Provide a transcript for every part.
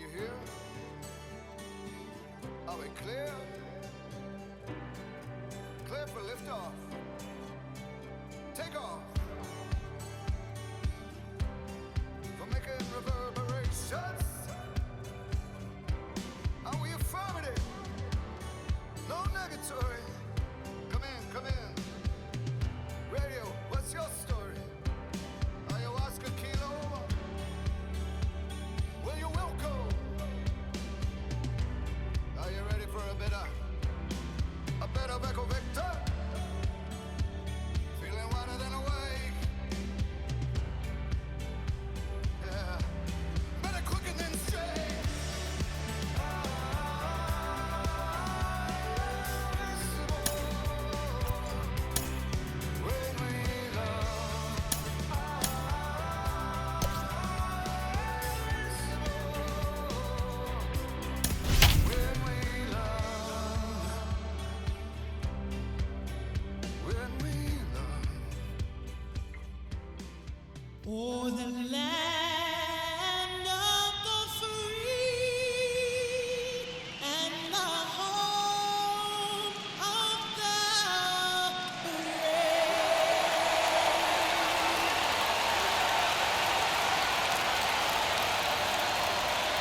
you hear? Are we clear? Clear for liftoff. Take off. For making reverberations. Are we affirmative? No negatory. Come in, come in. Radio, what's your story? Ayahuasca kilo? Well, you're welcome. Are you ready for a better Echo Victor? Feeling wider than awake. Yeah, better quicker than straight. When we love. Oh, the land of the free and the home of the brave.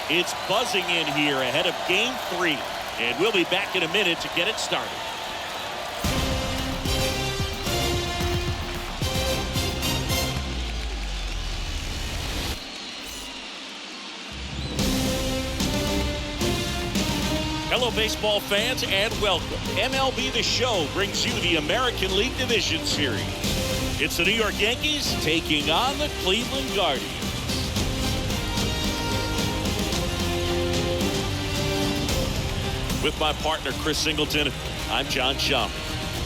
It's buzzing in here ahead of Game 3, and we'll be back in a minute to get it started. Hello, baseball fans, and welcome. MLB The Show brings you the American League Division Series. It's the New York Yankees taking on the Cleveland Guardians. With my partner, Chris Singleton, I'm John Schaum.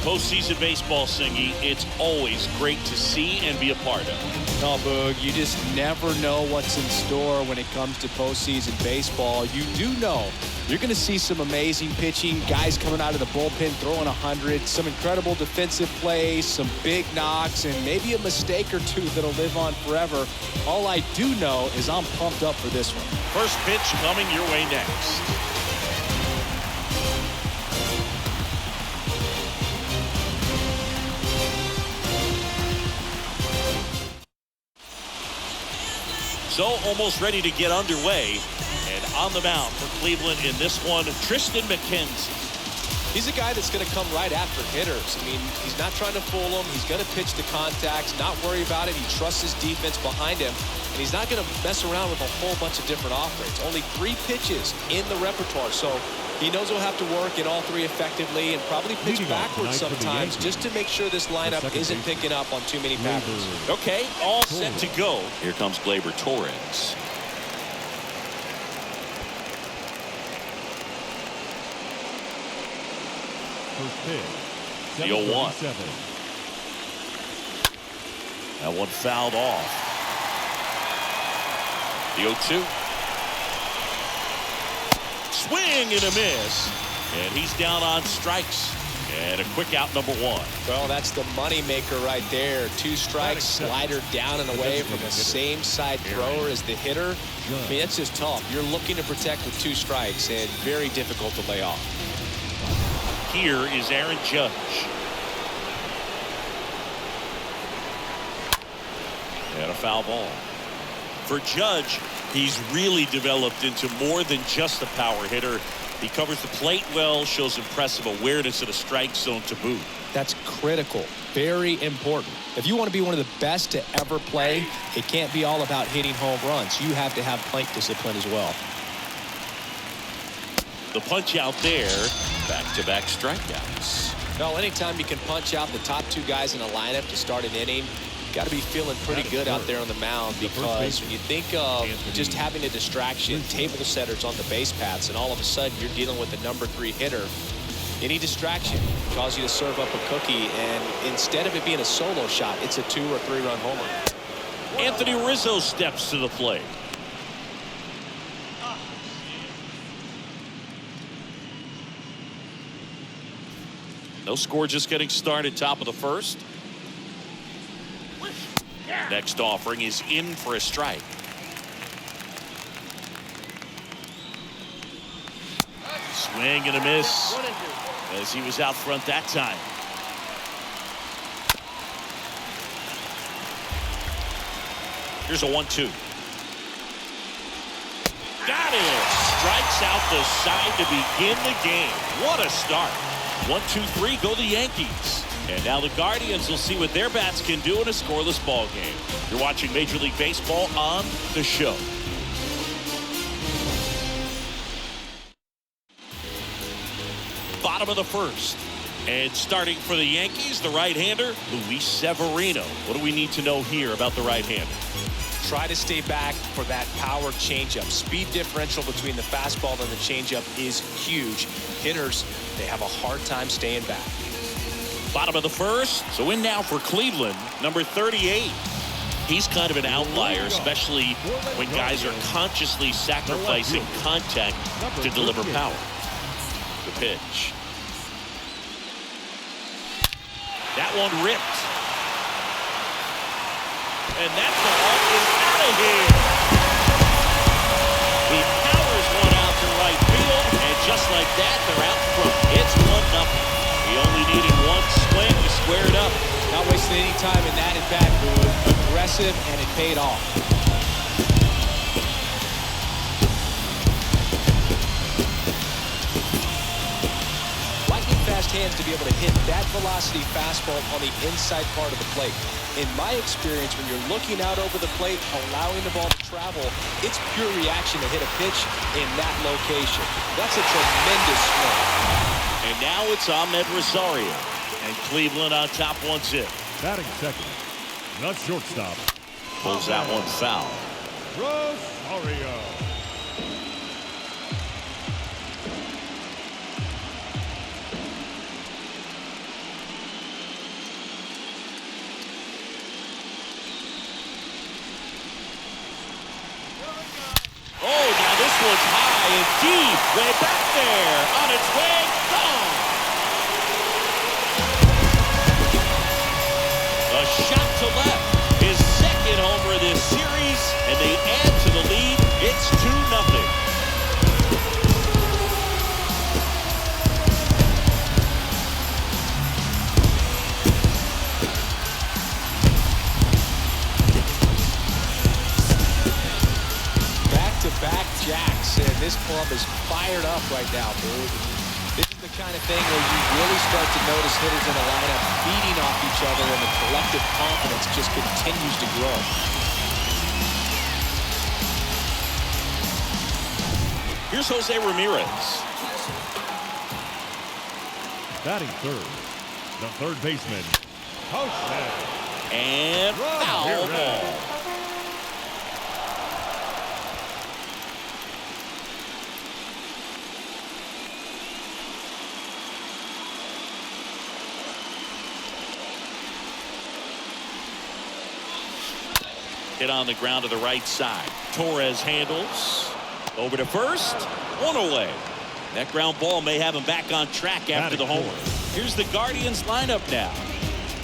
Postseason baseball, Singy, it's always great to see and be a part of. No, Boog, you just never know what's in store when it comes to postseason baseball. You do know you're going to see some amazing pitching, guys coming out of the bullpen throwing 100, some incredible defensive plays, some big knocks, and maybe a mistake or two that'll live on forever. All I do know is I'm pumped up for this one. First pitch coming your way next. So almost ready to get underway. And on the mound for Cleveland in this one, Triston McKenzie. He's a guy that's going to come right after hitters. I mean, he's not trying to fool them. He's going to pitch the contacts, not worry about it. He trusts his defense behind him. And he's not going to mess around with a whole bunch of different off-rates. Only 3 pitches in the repertoire. So he knows he'll have to work in all 3 effectively and probably pitch backwards sometimes just to make sure this lineup isn't picking up on too many patterns. Okay, all set to go. Here comes Gleyber Torres. First pitch. The 0-1. That one fouled off. The 0-2. Swing and a miss. And he's down on strikes. And a quick out, number 1. Well, that's the money maker right there. 2 strikes, slider down and away from the same side thrower as the hitter. I mean, it's just tough. You're looking to protect with 2 strikes and very difficult to lay off. Here is Aaron Judge. And a foul ball. For Judge, he's really developed into more than just a power hitter. He covers the plate well, shows impressive awareness of the strike zone to boot. That's critical, very important. If you want to be one of the best to ever play, it can't be all about hitting home runs. You have to have plate discipline as well. The punch out there, back-to-back strikeouts. Well, anytime you can punch out the top 2 guys in a lineup to start an inning, you got to be feeling pretty good out there on the mound, because when you think of just having a distraction, table setters on the base paths, and all of a sudden you're dealing with the number 3 hitter, any distraction can cause you to serve up a cookie, and instead of it being a solo shot, it's a 2 or 3 run homer. Anthony Rizzo steps to the plate. No score, just getting started, top of the first. Next offering is in for a strike. Swing and a miss as he was out front that time. Here's a 1-2. Got it. Strikes out the side to begin the game. What a start. 1-2-3 go the Yankees. And now the Guardians will see what their bats can do in a scoreless ball game. You're watching Major League Baseball on The Show. Bottom of the first. And starting for the Yankees, the right-hander, Luis Severino. What do we need to know here about the right-hander? Try to stay back for that power changeup. Speed differential between the fastball and the changeup is huge. Hitters, they have a hard time staying back. Bottom of the first. So in now for Cleveland, number 38. He's kind of an outlier, especially when guys are consciously sacrificing contact to deliver power. The pitch. That one ripped. And that ball is out of here. He powers one out to right field, and just like that, they're out front. It's 1-0. He only needed one swing to square it up. Not wasting any time in that at-bat, Boo. Aggressive, and it paid off. Lightning fast hands to be able to hit that velocity fastball on the inside part of the plate. In my experience, when you're looking out over the plate, allowing the ball to travel, it's pure reaction to hit a pitch in that location. That's a tremendous swing. And now it's Ahmed Rosario. And Cleveland on top 1-0. Batting second, the shortstop. Pulls that one foul. Rosario. Oh, now this one's high and deep. Way back there. On its way. Gone. A shot to left. His second homer this series. And they add to the lead. It's 2-0. Back jacks, and this club is fired up right now, dude. This is the kind of thing where you really start to notice hitters in a lineup feeding off each other, and the collective confidence just continues to grow. Here's Jose Ramirez. Batting third, the third baseman, Jose. And foul ball. Hit on the ground to the right side. Torres handles. Over to first. One away. That ground ball may have him back on track after the homer. Here's the Guardians lineup now.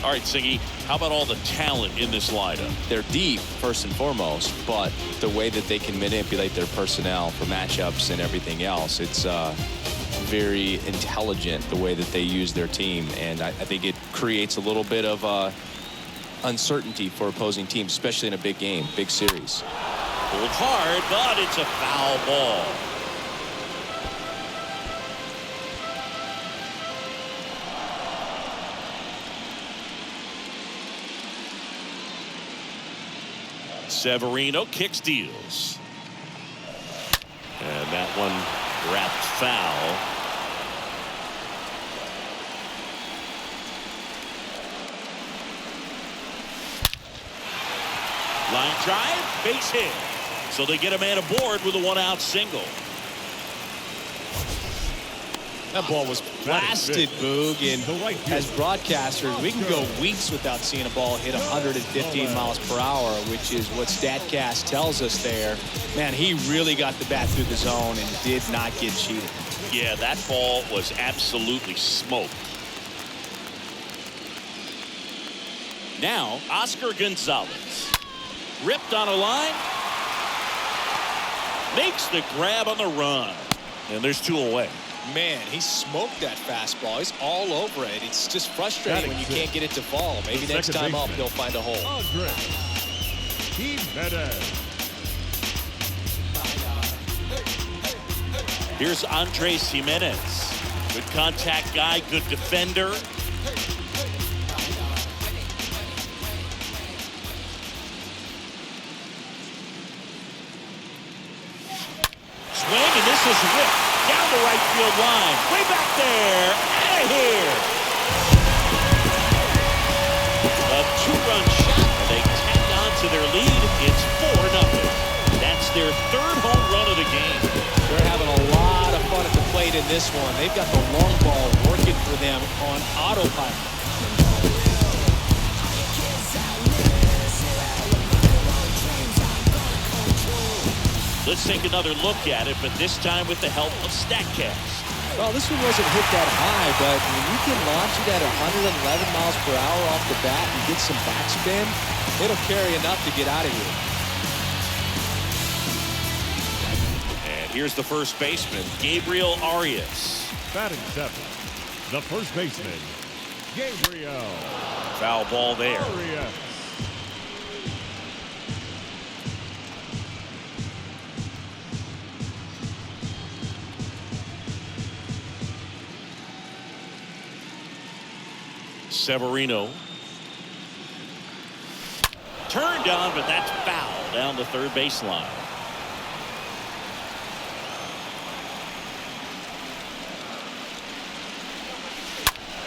All right, Siggy, how about all the talent in this lineup? They're deep, first and foremost, but the way that they can manipulate their personnel for matchups and everything else, it's very intelligent the way that they use their team. And I think it creates a little bit of uncertainty for opposing teams, especially in a big game, big series. Pulled hard, but it's a foul ball. Severino kicks, deals. And that one wrapped foul. Line drive, base hit. So they get a man aboard with a one-out single. That ball was blasted, Boog, and as broadcasters, we can go weeks without seeing a ball hit 115 miles per hour, which is what StatCast tells us there. Man, he really got the bat through the zone and did not get cheated. Yeah, that ball was absolutely smoked. Now, Oscar Gonzalez. Ripped on a line. Makes the grab on the run. And there's two away. Man, he smoked that fastball. He's all over it. It's just frustrating when you can't get it to fall. Maybe next time up he'll find a hole. Here's Andres Jimenez. Good contact guy, good defender. Swing, and this is whipped down the right field line. Way back there. Out of here. A two-run shot. They tack on to their lead. It's 4-0. That's their third home run of the game. They're having a lot of fun at the plate in this one. They've got the long ball working for them on autopilot. Let's take another look at it, but this time with the help of StatCast. Well, this one wasn't hit that high, but when you can launch it at 111 miles per hour off the bat and get some backspin, it'll carry enough to get out of here. And here's the first baseman, Gabriel Arias. Batting seventh, the first baseman, Gabriel. Foul ball there. Arias. Severino. Turned on, but that's foul down the third baseline.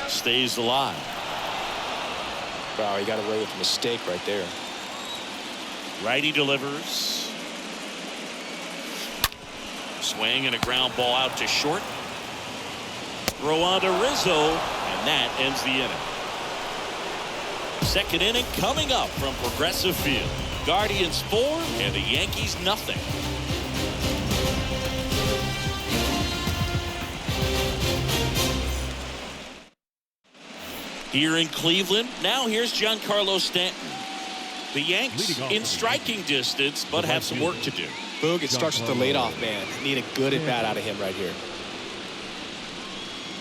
Stays alive. Wow, he got away with a mistake right there. Righty delivers. Swing and a ground ball out to short. Throw on to Rizzo, and that ends the inning. Second inning coming up from Progressive Field. Guardians 4 and the Yankees nothing. Here in Cleveland, now here's Giancarlo Stanton. The Yanks in striking distance, but have some work to do. Boog, it starts with the leadoff man. Need a good at-bat out of him right here.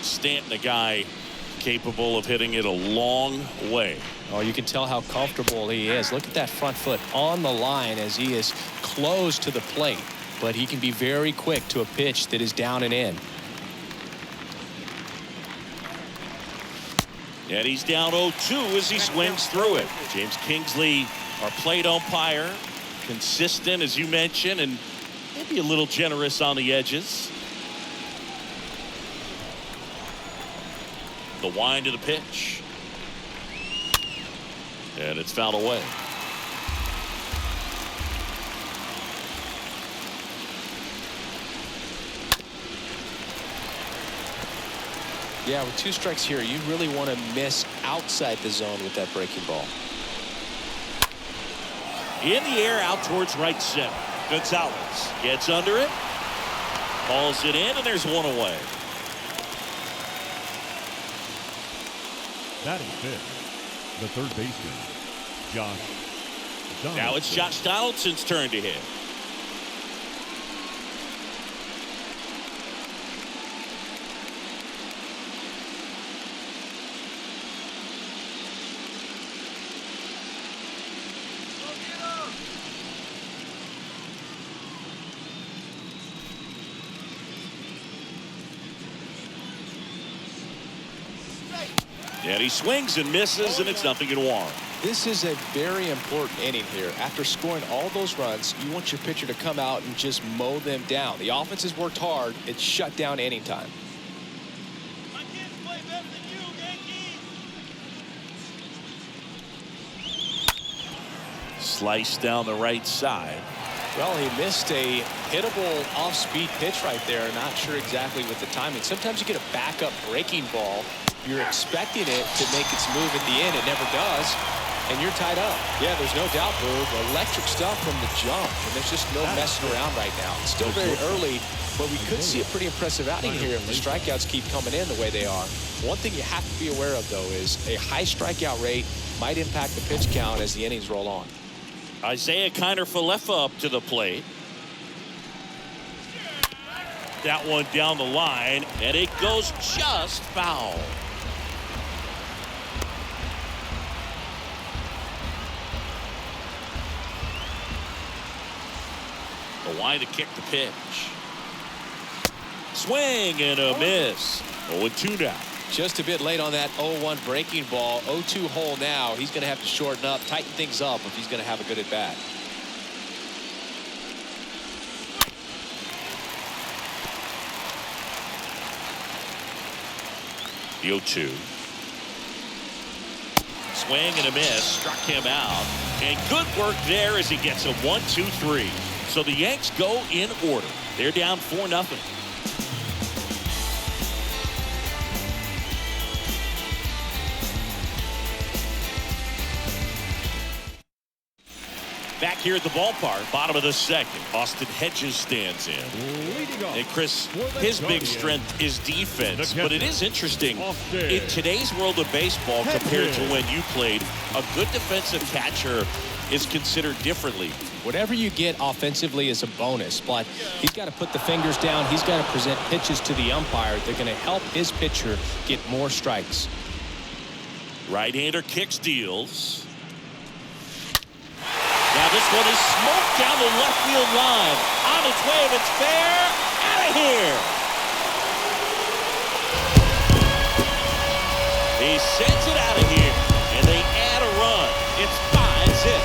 Stanton, a guy capable of hitting it a long way. Oh, you can tell how comfortable he is. Look at that front foot on the line as he is close to the plate. But he can be very quick to a pitch that is down and in. And he's down 0-2 as he swings through it. James Kingsley, our plate umpire, consistent as you mentioned, and maybe a little generous on the edges. The wind of the pitch. And it's fouled away. Yeah, with 2 strikes here, you really want to miss outside the zone with that breaking ball. In the air out towards right center. Gonzalez gets under it. Calls it in, and there's one away. Batting fifth, the third baseman, Josh Donaldson. Now it's Josh Donaldson's turn to hit. And he swings and misses, and it's 0-1. This is a very important inning here. After scoring all those runs, you want your pitcher to come out and just mow them down. The offense has worked hard. It's shut down inning time. My kids play better than you, Yankees. Slice down the right side. Well, he missed a hittable off-speed pitch right there. Not sure exactly with the timing. Sometimes you get a backup breaking ball. You're expecting it to make its move at the end. It never does. And you're tied up. Yeah, there's no doubt, Boog. Electric stuff from the jump. And there's just no messing around right now. It's still very early, but we could see a pretty impressive outing here if the strikeouts keep coming in the way they are. One thing you have to be aware of, though, is a high strikeout rate might impact the pitch count as the innings roll on. Isaiah Kiner-Falefa up to the plate. that one down the line, and it goes just foul. The line to kick the pitch. Swing and a miss. 0-2 now. Just a bit late on that 0-1 breaking ball. 0-2 hole now. He's going to have to shorten up, tighten things up if he's going to have a good at bat. The 0-2. Swing and a miss. Struck him out. And good work there as he gets a 1-2-3. So the Yanks go in order. They're down 4-0. Back here at the ballpark, bottom of the second. Austin Hedges stands in. And Chris, his big strength is defense. But it is interesting, in today's world of baseball compared to when you played, a good defensive catcher is considered differently. Whatever you get offensively is a bonus, but he's got to put the fingers down. He's got to present pitches to the umpire. They're going to help his pitcher get more strikes. Right-hander kicks, deals. Now this one is smoked down the left field line. On its way, if it's fair, out of here. He sends it out of here, and they add a run. It's 5-zip.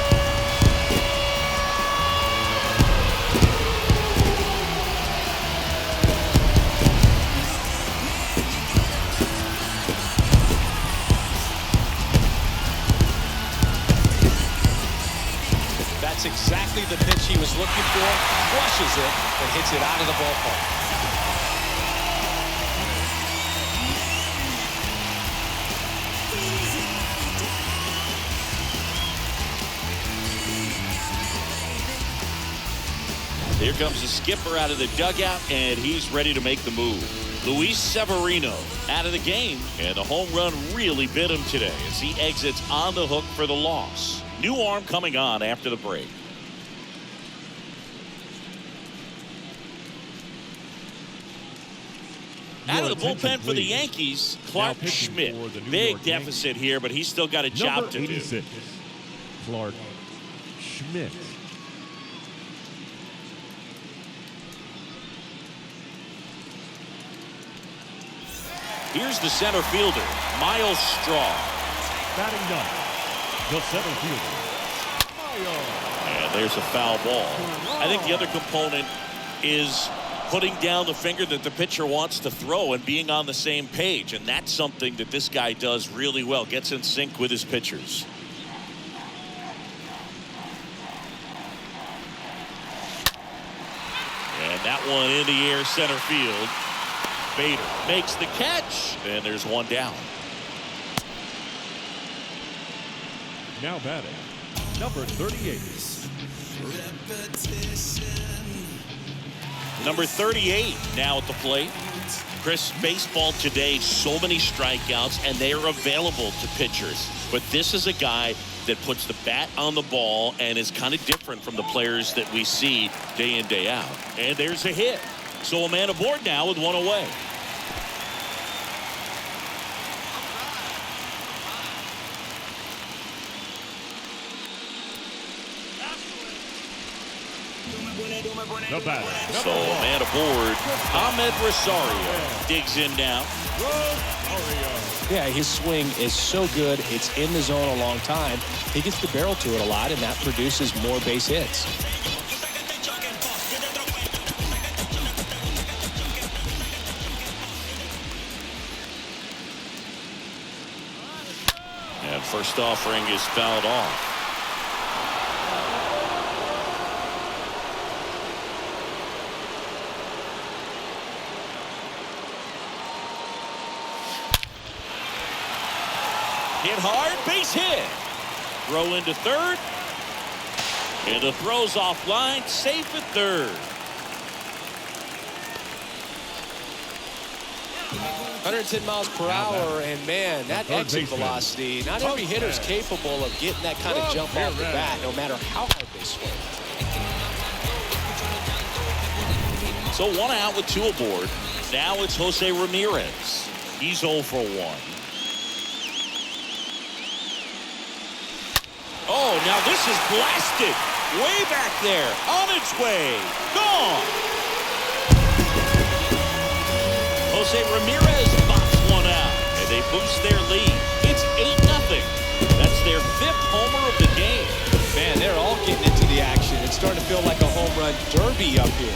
That's exactly the pitch he was looking for. Flushes it and hits it out of the ballpark. Here comes the skipper out of the dugout, and he's ready to make the move. Luis Severino out of the game, and the home run really bit him today as he exits on the hook for the loss. New arm coming on after the break. Out of the bullpen for the Yankees, Clark Schmidt. Big deficit here, but he's still got a job to do. Clark Schmidt. Here's the center fielder, Miles Straw. Batting ninth, the center fielder, And there's a foul ball. I think the other component is putting down the finger that the pitcher wants to throw and being on the same page. And that's something that this guy does really well. Gets in sync with his pitchers. And that one in the air, center field. Bader makes the catch, and there's one down. now batting, number 38. Number 38 now at the plate. Chris, baseball today, so many strikeouts, and they are available to pitchers. But this is a guy that puts the bat on the ball and is kind of different from the players that we see day in, day out. And there's a hit. So a man aboard now with one away. The batter. So a man aboard. Ahmed Rosario digs in now. Yeah, his swing is so good. It's in the zone a long time. He gets the barrel to it a lot, and that produces more base hits. And first offering is fouled off. Hit hard, base hit. Throw into third. And the throw's offline, safe at third. 110 miles per hour, and man, that exit velocity, not every hitter's capable of getting that kind of jump off the bat, no matter how hard they swing. So 1 out with 2 aboard. Now it's Jose Ramirez. He's 0 for 1. Oh, now this is blasted. Way back there. On its way. Gone. Jose Ramirez bops 1 out. And they boost their lead. It's 8-0. That's their 5th homer of the game. Man, they're all getting into the action. It's starting to feel like a home run derby up here.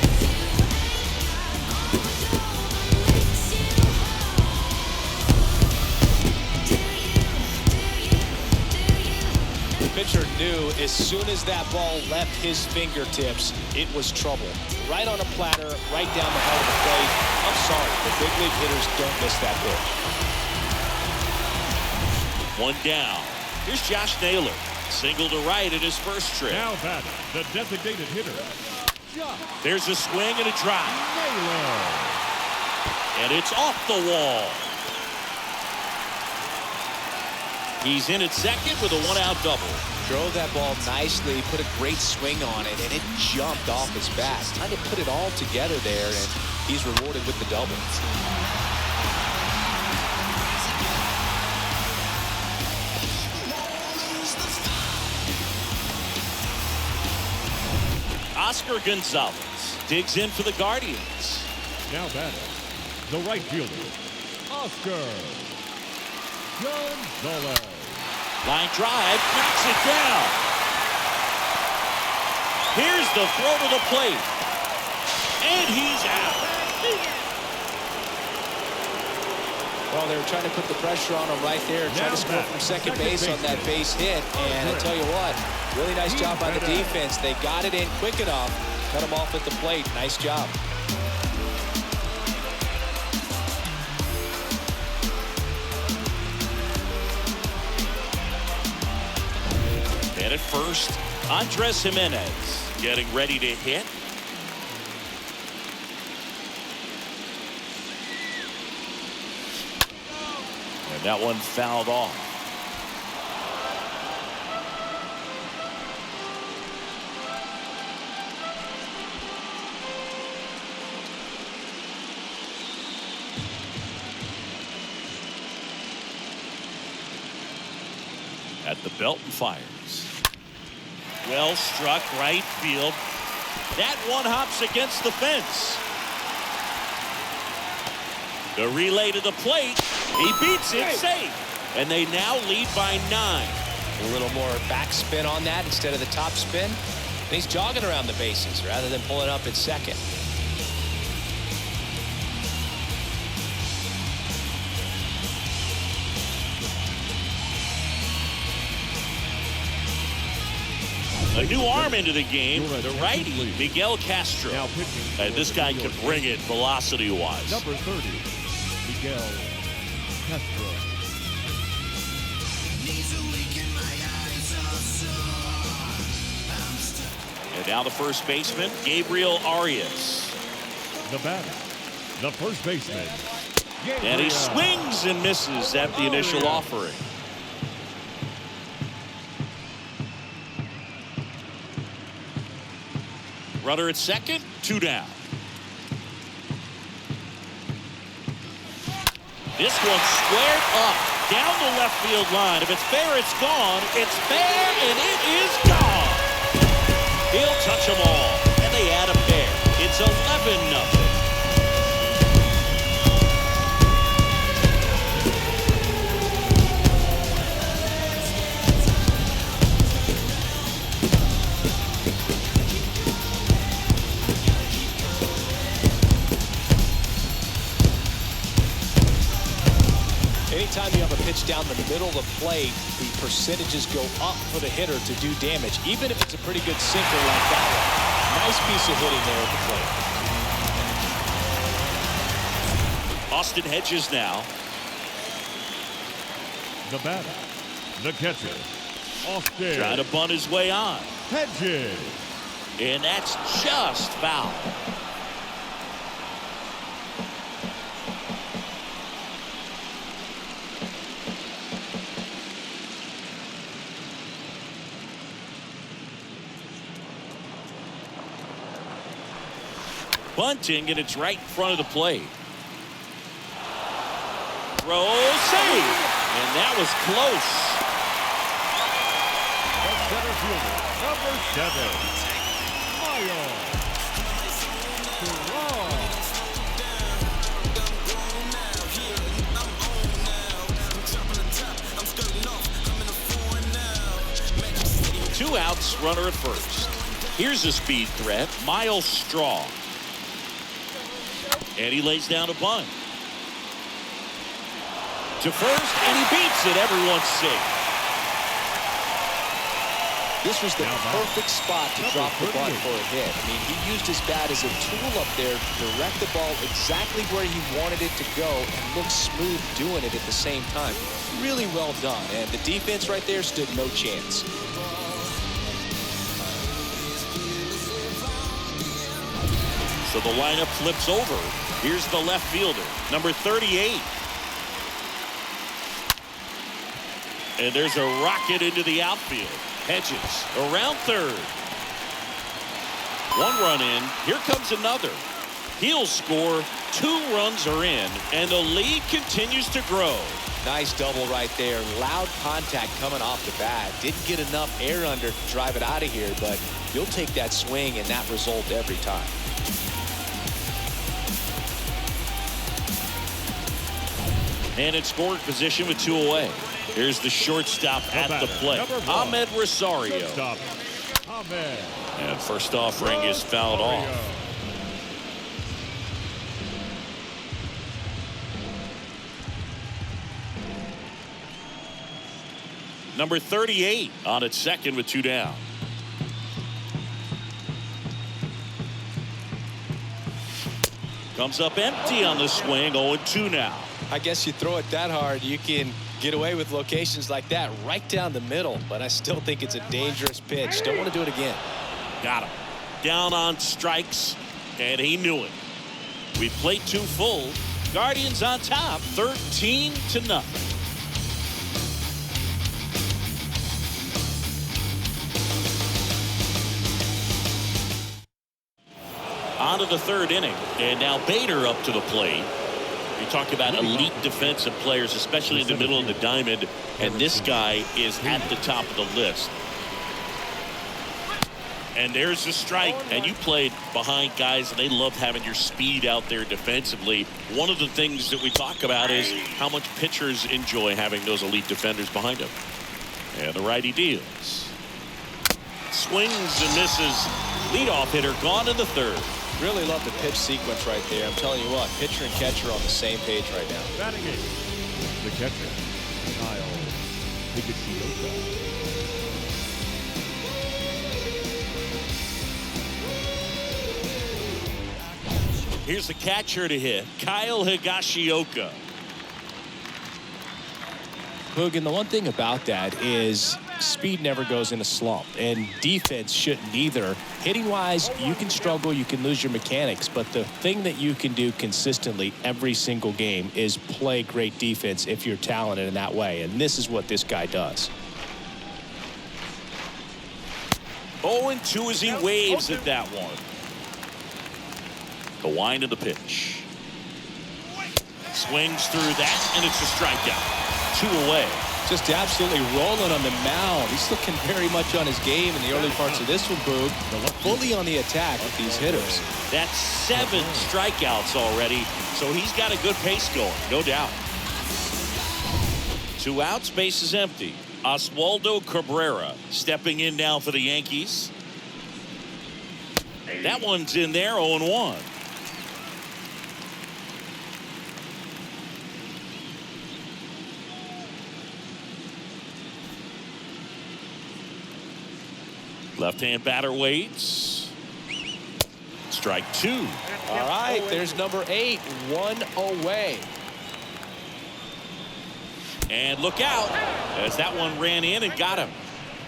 The pitcher knew as soon as that ball left his fingertips, it was trouble. Right on a platter, right down the heart of the plate. I'm sorry, the big league hitters don't miss that pitch. 1 down. Here's Josh Naylor. Single to right in his first trip. Now batting, the designated hitter. There's a swing and a drive. Naylor. And it's off the wall. He's in at second with a 1-out double. Drove that ball nicely, put a great swing on it, and it jumped off his bat. Trying to put it all together there, and he's rewarded with the double. Oscar Gonzalez digs in for the Guardians. Now batting, the right fielder, Oscar Gonzalez. Line drive, knocks it down. Here's the throw to the plate. And he's out. Well, they were trying to put the pressure on him right there, trying to score from second base on that base hit. And I tell you what, really nice job by the defense. They got it in quick enough, cut him off at the plate. Nice job. And at first, Andres Jimenez getting ready to hit. And that one fouled off. At the belt and fires. Well struck right field. That one hops against the fence. The relay to the plate. He beats it safe. And they now lead by 9. A little more backspin on that instead of the top spin. And he's jogging around the bases rather than pulling up at second. A new arm into the game, the righty, Miguel Castro. Now pitching. And this guy can bring it velocity-wise. Number 30, Miguel Castro. And now the first baseman, Gabriel Arias. The batter, the first baseman. And he swings and misses at the initial offering. Runner at second, 2 down. This one squared up down the left field line. If it's fair, it's gone. It's fair, and it is gone. He'll touch them all, and they add a pair. It's 11-0. Anytime you have a pitch down the middle of the plate, the percentages go up for the hitter to do damage, even if it's a pretty good sinker like that one. Nice piece of hitting there at the plate. Austin Hedges now. The batter, the catcher, Austin Trying to bunt his way on. Hedges. And that's just foul. Bunting, and it's right in front of the plate. Throw, save, and that was close. The center fielder, number 7, Miles. Two outs, runner at first. Here's a speed threat, Miles Straw. And he lays down a bunt. To first, and he beats it. Everyone's safe. This was the perfect spot to drop the bunt for a hit. I mean, he used his bat as a tool up there to direct the ball exactly where he wanted it to go and look smooth doing it at the same time. Really well done. And the defense right there stood no chance. So the lineup flips over. Here's the left fielder, number 38. And there's a rocket into the outfield. Hedges around third. One run in. Here comes another. He'll score. 2 runs are in, and the lead continues to grow. Nice double right there. Loud contact coming off the bat. Didn't get enough air under to drive it out of here, but you'll take that swing and that result every time. And it's scoring position with 2 away. Here's the shortstop at the plate, Ahmed Rosario. And first offering is fouled off. Number 38 on at second with 2 down. Comes up empty on the swing. 0-2 now. I guess you throw it that hard, you can get away with locations like that right down the middle, but I still think it's a dangerous pitch. Don't want to do it again. Got him. Down on strikes, and he knew it. We played 2 full. Guardians on top, 13-0. On to the 3rd inning, and now Bader up to the plate. You talk about elite defensive players, especially in the middle of the diamond, and this guy is at the top of the list. And there's the strike, and you played behind guys, and they love having your speed out there defensively. One of the things that we talk about is how much pitchers enjoy having those elite defenders behind them. And the righty deals. Swings and misses. Leadoff hitter gone in the 3rd. Really love the pitch sequence right there. I'm telling you what, pitcher and catcher on the same page right now. Batting it, the catcher, Kyle Higashioka. Here's the catcher to hit, Kyle Higashioka. Hoog, and the one thing about that is speed never goes in a slump, and defense shouldn't either. Hitting wise, you can struggle, you can lose your mechanics, but the thing that you can do consistently every single game is play great defense if you're talented in that way, and this is what this guy does. 0-2 as he waves at that one. The wind of the pitch. Swings through that, and it's a strikeout. 2 away. Just absolutely rolling on the mound. He's looking very much on his game in the early parts of this one, Boog. Fully on the attack with these hitters. That's 7 strikeouts already, so he's got a good pace going, no doubt. 2 outs, base is empty. Oswaldo Cabrera stepping in now for the Yankees. That one's in there, 0-1. Left-hand batter waits. Strike 2. All right, there's number 8, 1 away. And look out as that one ran in and got him.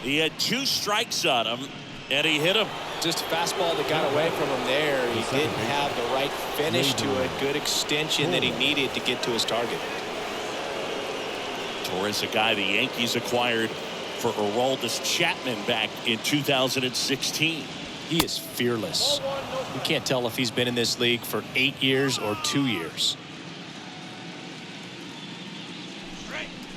He had 2 strikes on him, and he hit him. Just a fastball that got away from him there. He didn't have the right finish to it. Good extension that he needed to get to his target. Torres, a guy the Yankees acquired for Aroldis Chapman back in 2016. He is fearless. You can't tell if he's been in this league for 8 years or 2 years.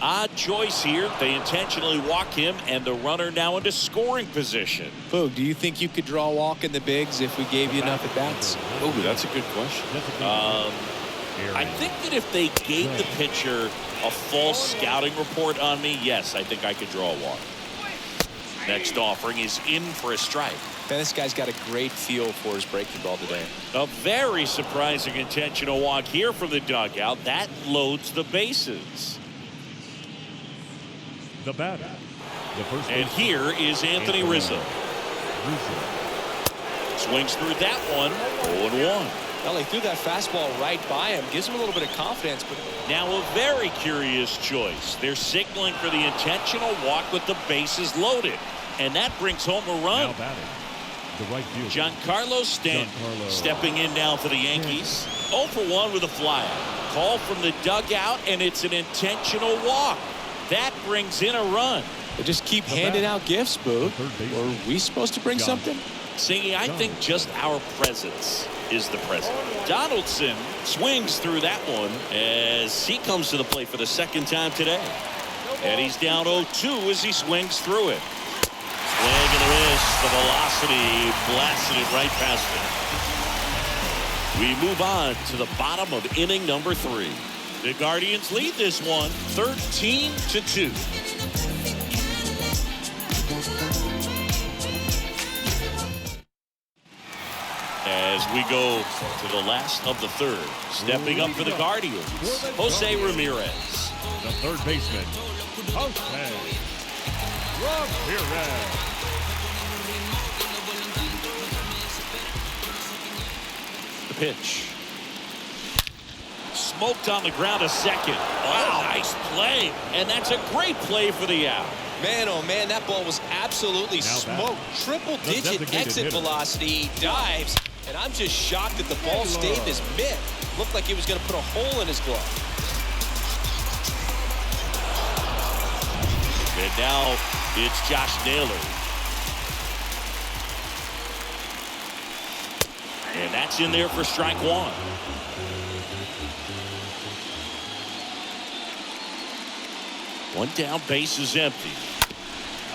Odd choice here. They intentionally walk him, and the runner now into scoring position. Boog, do you think you could draw a walk in the bigs if we gave you enough at-bats? Oh, that's a good question. I think that if they gave the pitcher a false scouting report on me, yes, I think I could draw a walk. Next offering is in for a strike. Man, this guy's got a great feel for his breaking ball today. A very surprising intentional walk here from the dugout. That loads the bases. The batter. The first and here is Anthony Rizzo. Swings through that one. 0-1. Well, he threw that fastball right by him. Gives him a little bit of confidence. But now a very curious choice. They're signaling for the intentional walk with the bases loaded. And that brings home a run. Now batting, the right fielder, Giancarlo Stanton stepping in now for the Yankees. 0 for 1 with a flyout. Call from the dugout, and it's an intentional walk. That brings in a run. They just keep handing out gifts, Boo. Were we supposed to bring something? Singy, I think just our presence is the present. Donaldson swings through that one as he comes to the plate for the second time today. And he's down 0-2 as he swings through it. Swing and a miss. The velocity blasted it right past him. We move on to the bottom of inning number 3. The Guardians lead this one 13-2. As we go to the last of the third, stepping up for the Guardians, Jose Ramirez. The third baseman, Jose Ramirez. The pitch. Smoked on the ground a second. Wow, nice play. And that's a great play for the out. Man, oh man, that ball was absolutely smoked. Triple-digit exit velocity. He dives, and I'm just shocked that the ball stayed in his mitt. Looked like he was going to put a hole in his glove. And now it's Josh Naylor. And that's in there for strike 1. One down, base is empty.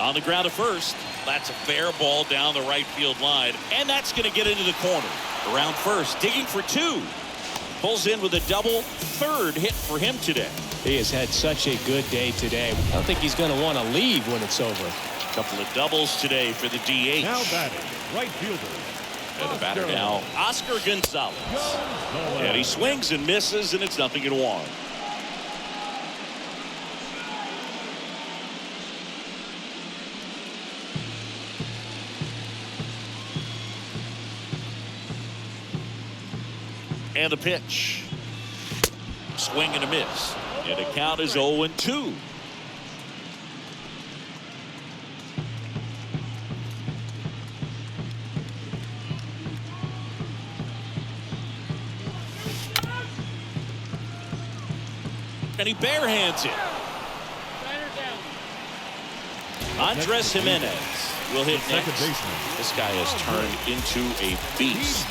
On the ground at first. That's a fair ball down the right field line. And that's going to get into the corner. Around first, digging for 2. Pulls in with a double. Third hit for him today. He has had such a good day today. I don't think he's going to want to leave when it's over. A couple of doubles today for the DH. Now batting, right fielder. And the batter now, Oscar Gonzalez. And he swings and misses, and it's 0-1. And a pitch. Swing and a miss. And the count is 0-2. And he barehands it. Andres Jimenez will hit next. This guy has turned into a beast.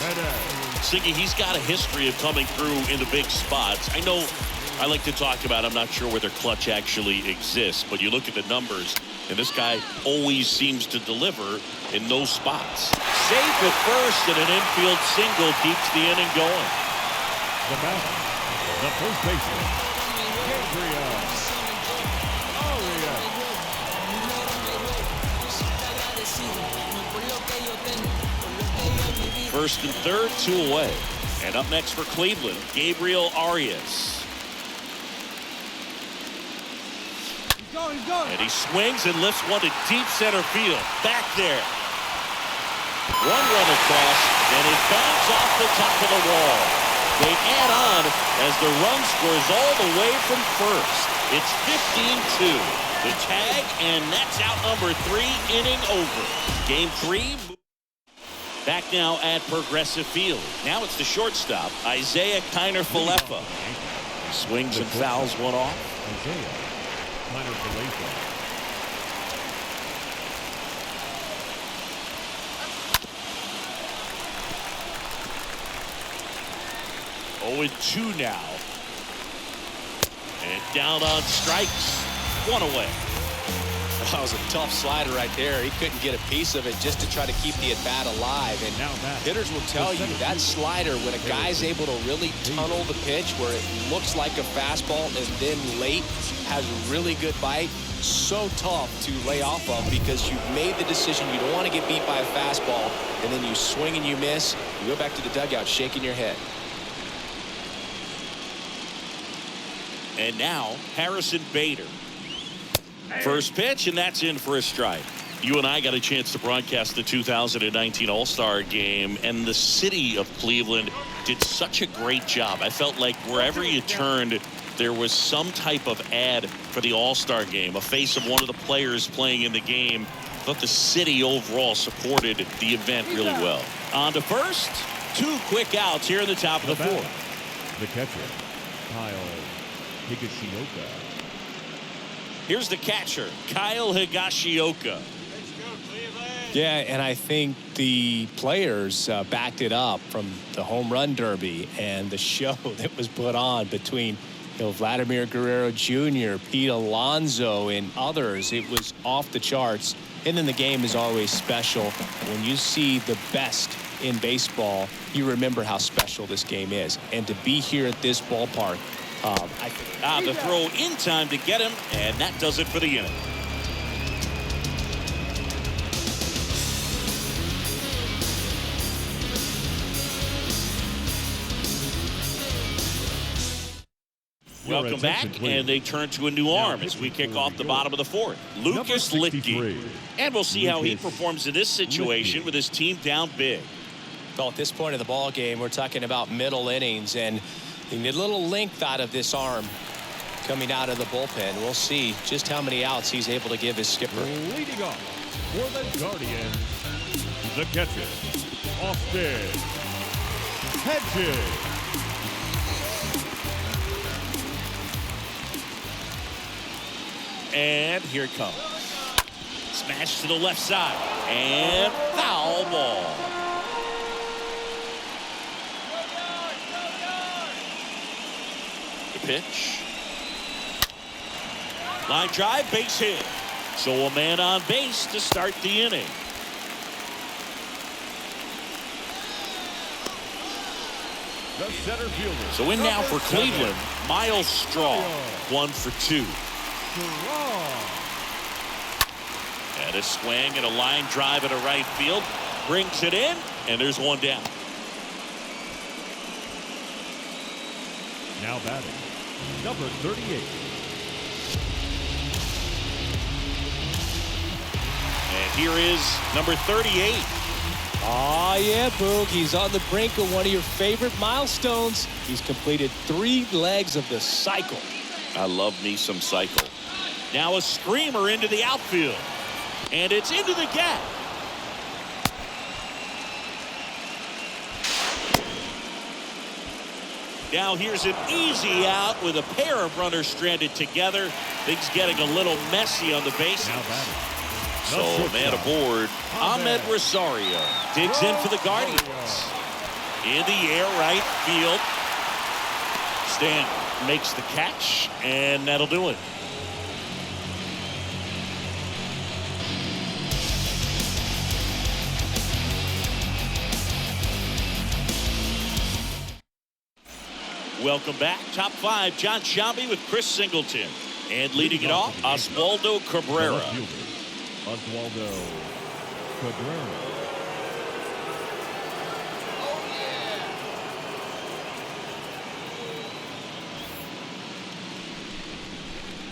Siggy, he's got a history of coming through in the big spots. I know I like to talk about, I'm not sure whether clutch actually exists, but you look at the numbers, and this guy always seems to deliver in those spots. Safe at first, and an infield single keeps the inning going. The batter, the first baseman, Gabriel. First and third, 2 away. And up next for Cleveland, Gabriel Arias. And he swings and lifts one to deep center field. Back there. One run across, and it bounces off the top of the wall. They add on as the run scores all the way from first. It's 15-2. The tag, and that's out number 3, inning over. Game 3. Back now at Progressive Field. Now it's the shortstop, Isaiah Kiner-Falefa. Swings and fouls one off. Isaiah Kiner-Falefa. 0-2 now. And down on strikes. One away. That was a tough slider right there. He couldn't get a piece of it just to try to keep the at-bat alive. And Now hitters will tell you that slider, when a guy's able to really tunnel the pitch where it looks like a fastball and then late has really good bite, so tough to lay off of because you've made the decision you don't want to get beat by a fastball, and then you swing and you miss. You go back to the dugout shaking your head. And now Harrison Bader. First pitch, and that's in for a strike. You and I got a chance to broadcast the 2019 All-Star Game, and the city of Cleveland did such a great job. I felt like wherever you turned, there was some type of ad for the All-Star Game, a face of one of the players playing in the game. I thought the city overall supported the event really well. On to first, 2 quick outs here in the top of the fourth. The catcher, Kyle Higashioka. Here's the catcher, Kyle Higashioka. Yeah, and I think the players backed it up from the home run derby and the show that was put on between Vladimir Guerrero Jr., Pete Alonso, and others. It was off the charts. And then the game is always special. When you see the best in baseball, you remember how special this game is. And to be here at this ballpark, the throw in time to get him, and that does it for the inning. Welcome back, and they turn to a new arm as we kick off the bottom of the fourth. Lucas Litke. And we'll see how he performs in this situation with his team down big. Well, at this point of the ball game, we're talking about middle innings, and you need a little length out of this arm coming out of the bullpen. We'll see just how many outs he's able to give his skipper. Leading off for the Guardians, the catcher, Austin Hedges. And here it comes. Smash to the left side. And foul ball. The pitch. Line drive, base hit. So a man on base to start the inning. The center fielder. So in now for Cleveland, Miles Straw, 1 for 2. And a swing and a line drive at a right field. Brings it in, and there's one down. Now batting, number 38. And here is number 38. Oh, yeah, Boog. He's on the brink of one of your favorite milestones. He's completed 3 legs of the cycle. I love me some cycle. Now a screamer into the outfield. And it's into the gap. Now here's an easy out with a pair of runners stranded together. Things getting a little messy on the bases. So man aboard, Ahmed Rosario digs in for the Guardians. In the air, right field. Stan makes the catch, and that'll do it. Welcome back. Top 5, John Sciambi with Chris Singleton. And leading it off, Oswaldo Cabrera. Oswaldo Cabrera.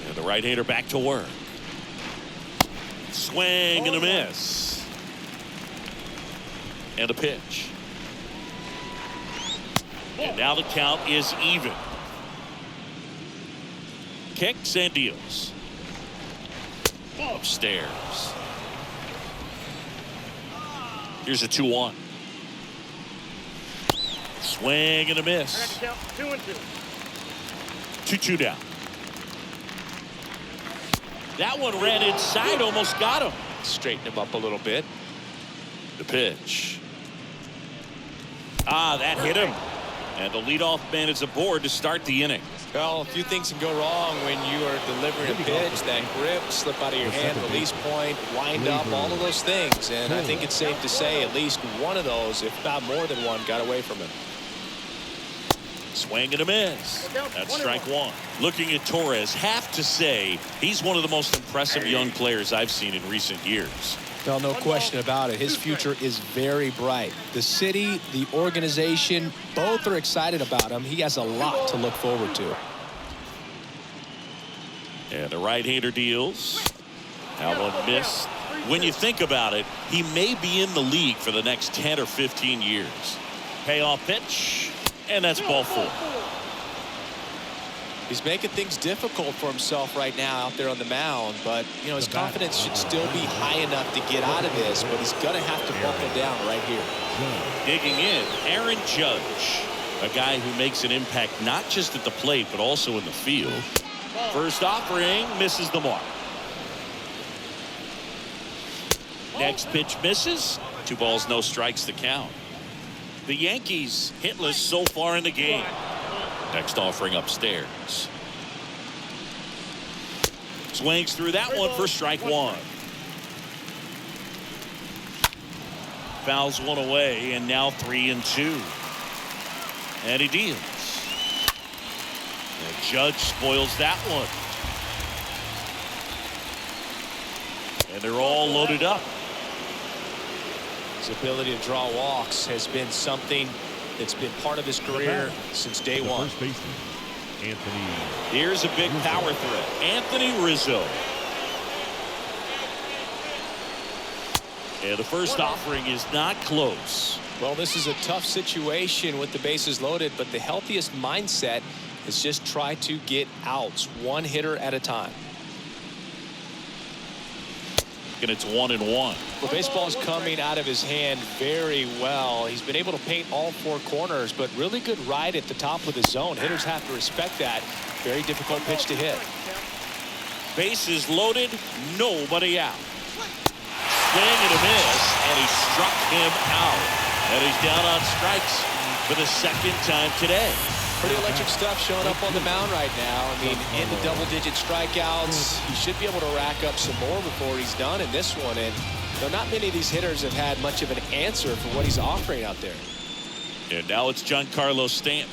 And the right-hander back to work. Swing and a miss. And a pitch. And now the count is even. Kicks and deals. Upstairs. Here's a 2-1. Swing and a miss. 2-2 down. That one ran inside, almost got him. Straighten him up a little bit. The pitch. That hit him. And the leadoff man is aboard to start the inning. Well, a few things can go wrong when you are delivering a pitch. That grip, slip out of your hand, release point, wind up, all of those things. And I think it's safe to say at least one of those, if not more than one, got away from him. Swing and a miss. That's strike one. Looking at Torres, have to say he's one of the most impressive young players I've seen in recent years. Well, no question about it. His future is very bright. The city, the organization, both are excited about him. He has a lot to look forward to. And the right-hander deals. How about miss? When you think about it, he may be in the league for the next 10 or 15 years. Payoff pitch, and that's ball four. He's making things difficult for himself right now out there on the mound, but you know his confidence should still be high enough to get out of this, but he's going to have to buckle down right here. Digging in, Aaron Judge, a guy who makes an impact not just at the plate but also in the field. First offering misses the mark. Next pitch misses. 2 balls, no strikes to count. The Yankees hitless so far in the game. Next offering upstairs. Swings through that one for strike one. Fouls one away, and now 3-2. And he deals. And Judge spoils that one. And they're all loaded up. His ability to draw walks has been something that's been part of his career since day one. First baseman, Anthony. Here's a big power threat. Anthony Rizzo. And the first offering is not close. Well, this is a tough situation with the bases loaded, but the healthiest mindset is just try to get outs, one hitter at a time. And it's 1-1. Well, baseball is coming out of his hand very well. He's been able to paint all 4 corners, but really good ride at the top of the zone. Hitters have to respect that. Very difficult pitch to hit. Bases loaded, nobody out. Swing and a miss, and he struck him out. And he's down on strikes for the second time today. Pretty electric stuff showing up on the mound right now. I mean, in the double-digit strikeouts, he should be able to rack up some more before he's done in this one. And you know, not many of these hitters have had much of an answer for what he's offering out there. And now it's Giancarlo Stanton.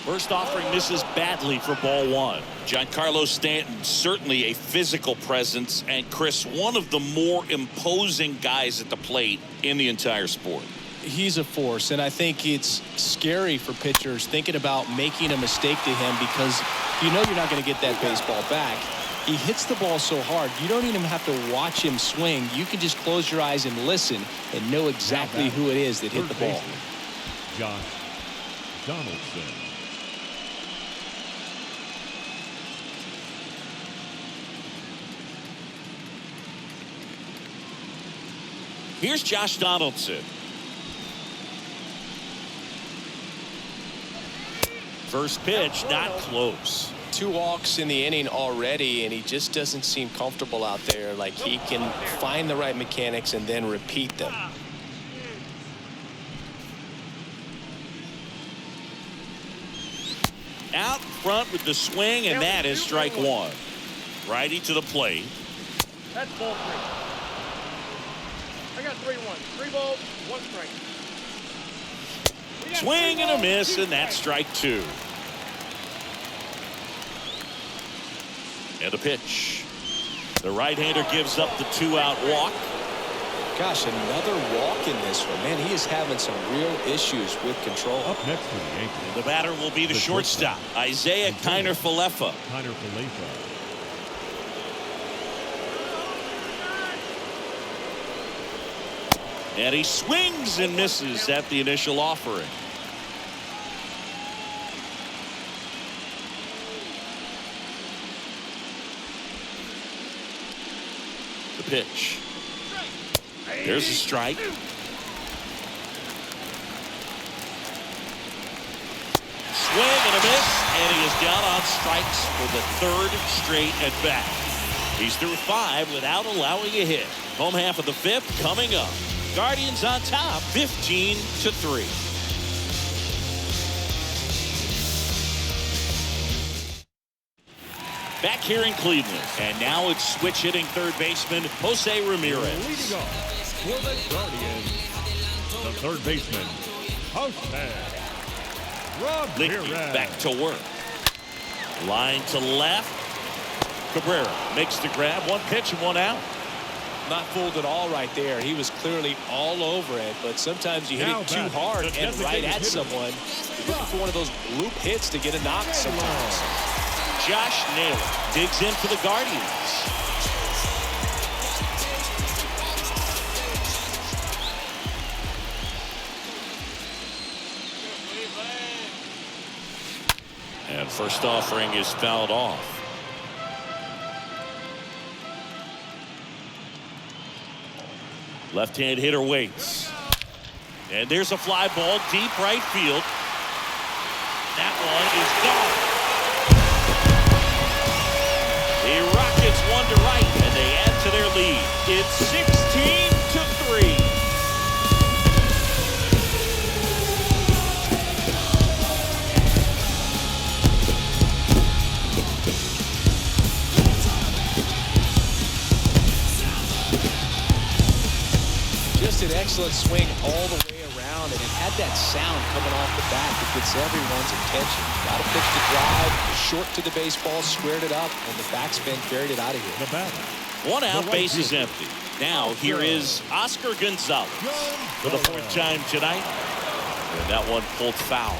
First offering misses badly for ball one. Giancarlo Stanton, certainly a physical presence, and Chris, one of the more imposing guys at the plate in the entire sport. He's a force, and I think it's scary for pitchers thinking about making a mistake to him because you know you're not going to get that baseball back. He hits the ball so hard, you don't even have to watch him swing. You can just close your eyes and listen and know exactly who it is that hit the ball. Josh Donaldson. Here's Josh Donaldson. First pitch, not close. 2 walks in the inning already, and he just doesn't seem comfortable out there. Like he can find the right mechanics and then repeat them. Out front with the swing, and that is strike one. Righty to the plate. That's ball 3. I got 3-1. 3 balls, 1 strike. Swing and a miss, and that's strike 2. And the pitch. The right-hander gives up the 2-out walk. Gosh, another walk in this one. Man, he is having some real issues with control. Up next for the Yankees. The batter will be the shortstop, Isaiah Kiner-Falefa. Kiner-Falefa. And he swings and misses at the initial offering. The pitch. There's a strike. Swing and a miss, and he is down on strikes for the 3rd straight at bat. He's through 5 without allowing a hit. Home half of the 5th coming up. Guardians on top, 15-3. Back here in Cleveland. And now it's switch hitting third baseman Jose Ramirez. Leading off for the Guardians, the third baseman, Jose Ramirez. Back to work. Line to left. Cabrera makes the grab. One pitch and one out. Not fooled at all right there. He was clearly all over it, but sometimes you hit it too hard and right at someone. You're looking for one of those loop hits to get a knock sometimes. Josh Naylor digs in for the Guardians. And first offering is fouled off. Left-hand hitter waits. And there's a fly ball deep right field. That one is gone. The Rockets one to right, and they add to their lead. It's 16-3. Just an excellent swing all the way around, and it had that sound coming off the bat that gets everyone's attention. Got a pitch to drive, short to the baseball, squared it up, and the backspin carried it out of here. The batter. One out, base is empty. Now here is Oscar Gonzalez for the fourth time tonight. And that one pulled foul.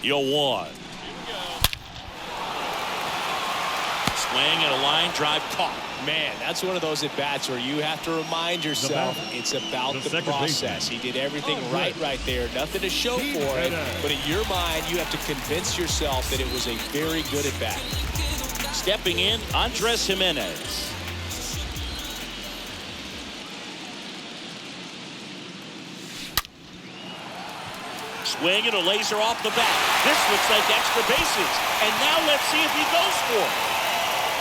Yo, one. Swing and a line drive caught. Man, that's one of those at-bats where you have to remind yourself it's about the process. He did everything right there. Nothing to show for it, but in your mind, you have to convince yourself that it was a very good at-bat. Stepping in, Andres Jimenez. Swing and a laser off the bat. This looks like extra bases. And now let's see if he goes for it.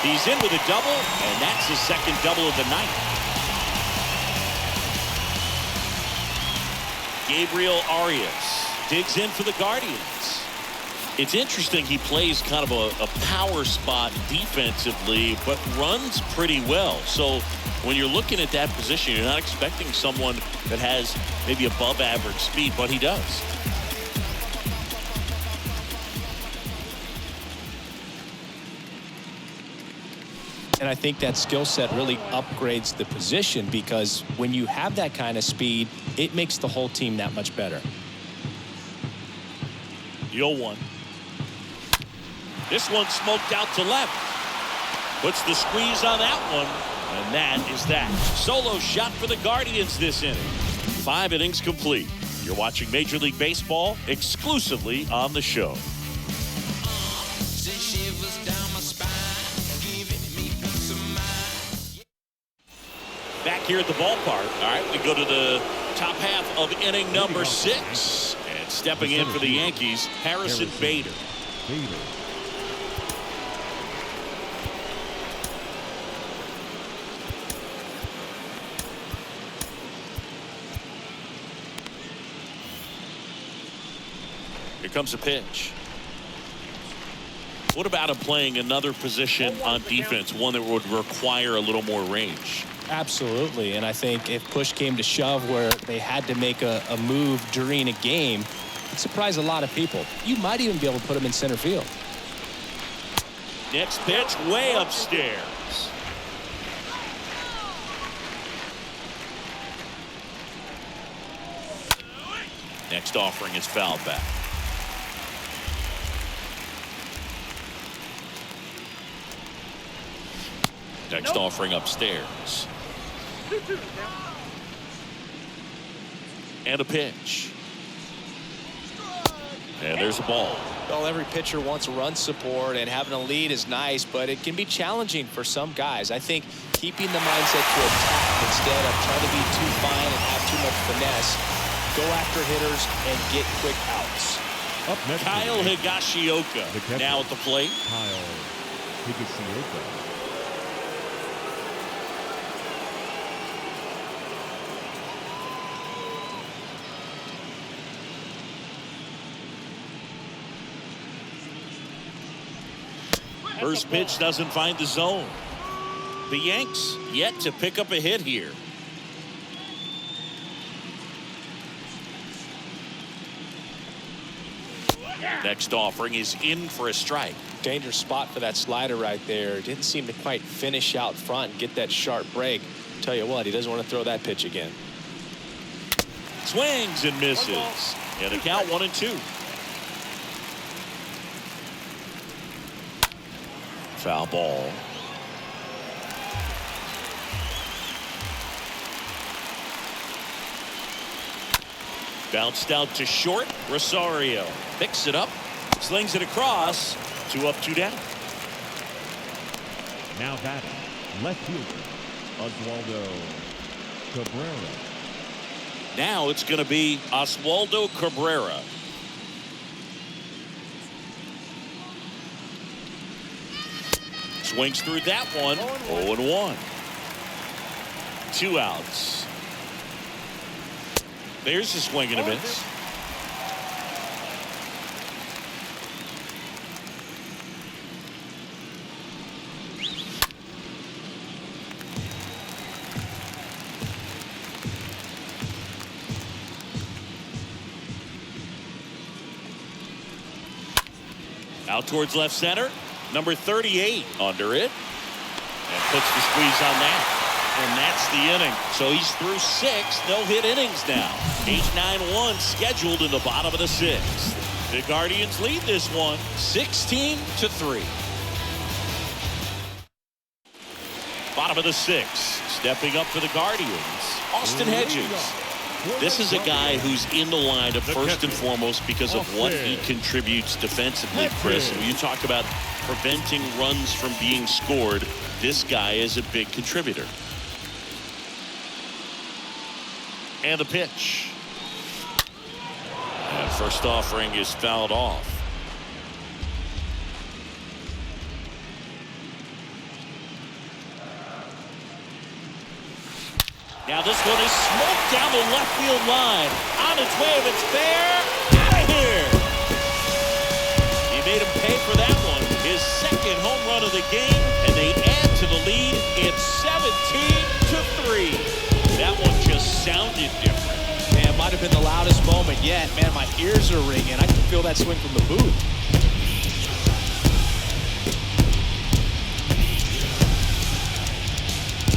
He's in with a double, and that's his second double of the night. Gabriel Arias digs in for the Guardians. It's interesting, he plays kind of a power spot defensively, but runs pretty well. So when you're looking at that position, you're not expecting someone that has maybe above average speed, but he does. And I think that skill set really upgrades the position, because when you have that kind of speed, it makes the whole team that much better. 0-1. This one smoked out to left. Puts the squeeze on that one. And that is that. Solo shot for the Guardians this inning. 5 innings complete. You're watching Major League Baseball exclusively on the show. Back here at the ballpark. All right, we go to the top half of inning number 6. And stepping in for the Yankees, Harrison Bader. Here comes a pitch. What about him playing another position on defense, one that would require a little more range? Absolutely, and I think if push came to shove where they had to make a move during a game, it'd surprise a lot of people. You might even be able to put him in center field. Next pitch, way upstairs. Next offering is fouled back. Next offering upstairs. And a pitch. And there's a ball. Well, every pitcher wants run support, and having a lead is nice, but it can be challenging for some guys. I think keeping the mindset to attack instead of trying to be too fine and have too much finesse, go after hitters and get quick outs. Up next, Kyle Higashioka now at the plate. Kyle Higashioka. First pitch doesn't find the zone. The Yanks yet to pick up a hit here. Next offering is in for a strike. Dangerous spot for that slider right there. Didn't seem to quite finish out front and get that sharp break. Tell you what, he doesn't want to throw that pitch again. Swings and misses. And a count 1-2. Foul ball. Bounced out to short. Rosario picks it up, slings it across. 2 up, 2 down. Now batting, left fielder, Oswaldo Cabrera. Now it's going to be Oswaldo Cabrera. Swings through that one. 0-1. 2 outs. There's a swing and a miss. Out towards left center. Number 38 under it. And puts the squeeze on that. And that's the inning. So he's through 6 no-hit innings now. 8-9-1 scheduled in the bottom of the 6th. The Guardians lead this one 16-3. Bottom of the 6th. Stepping up for the Guardians, Austin Hedges. This is a guy who's in the lineup first and foremost because of what he contributes defensively, Chris. And when you talk about preventing runs from being scored, this guy is a big contributor. And the pitch. And first offering is fouled off. Now this one is smoked down the left field line. On its way, if it's fair, out of here. He made him pay for that one. His 2nd home run of the game, and they add to the lead. It's 17-3. That one just sounded different. Man, might have been the loudest moment yet. Man, my ears are ringing. I can feel that swing from the booth.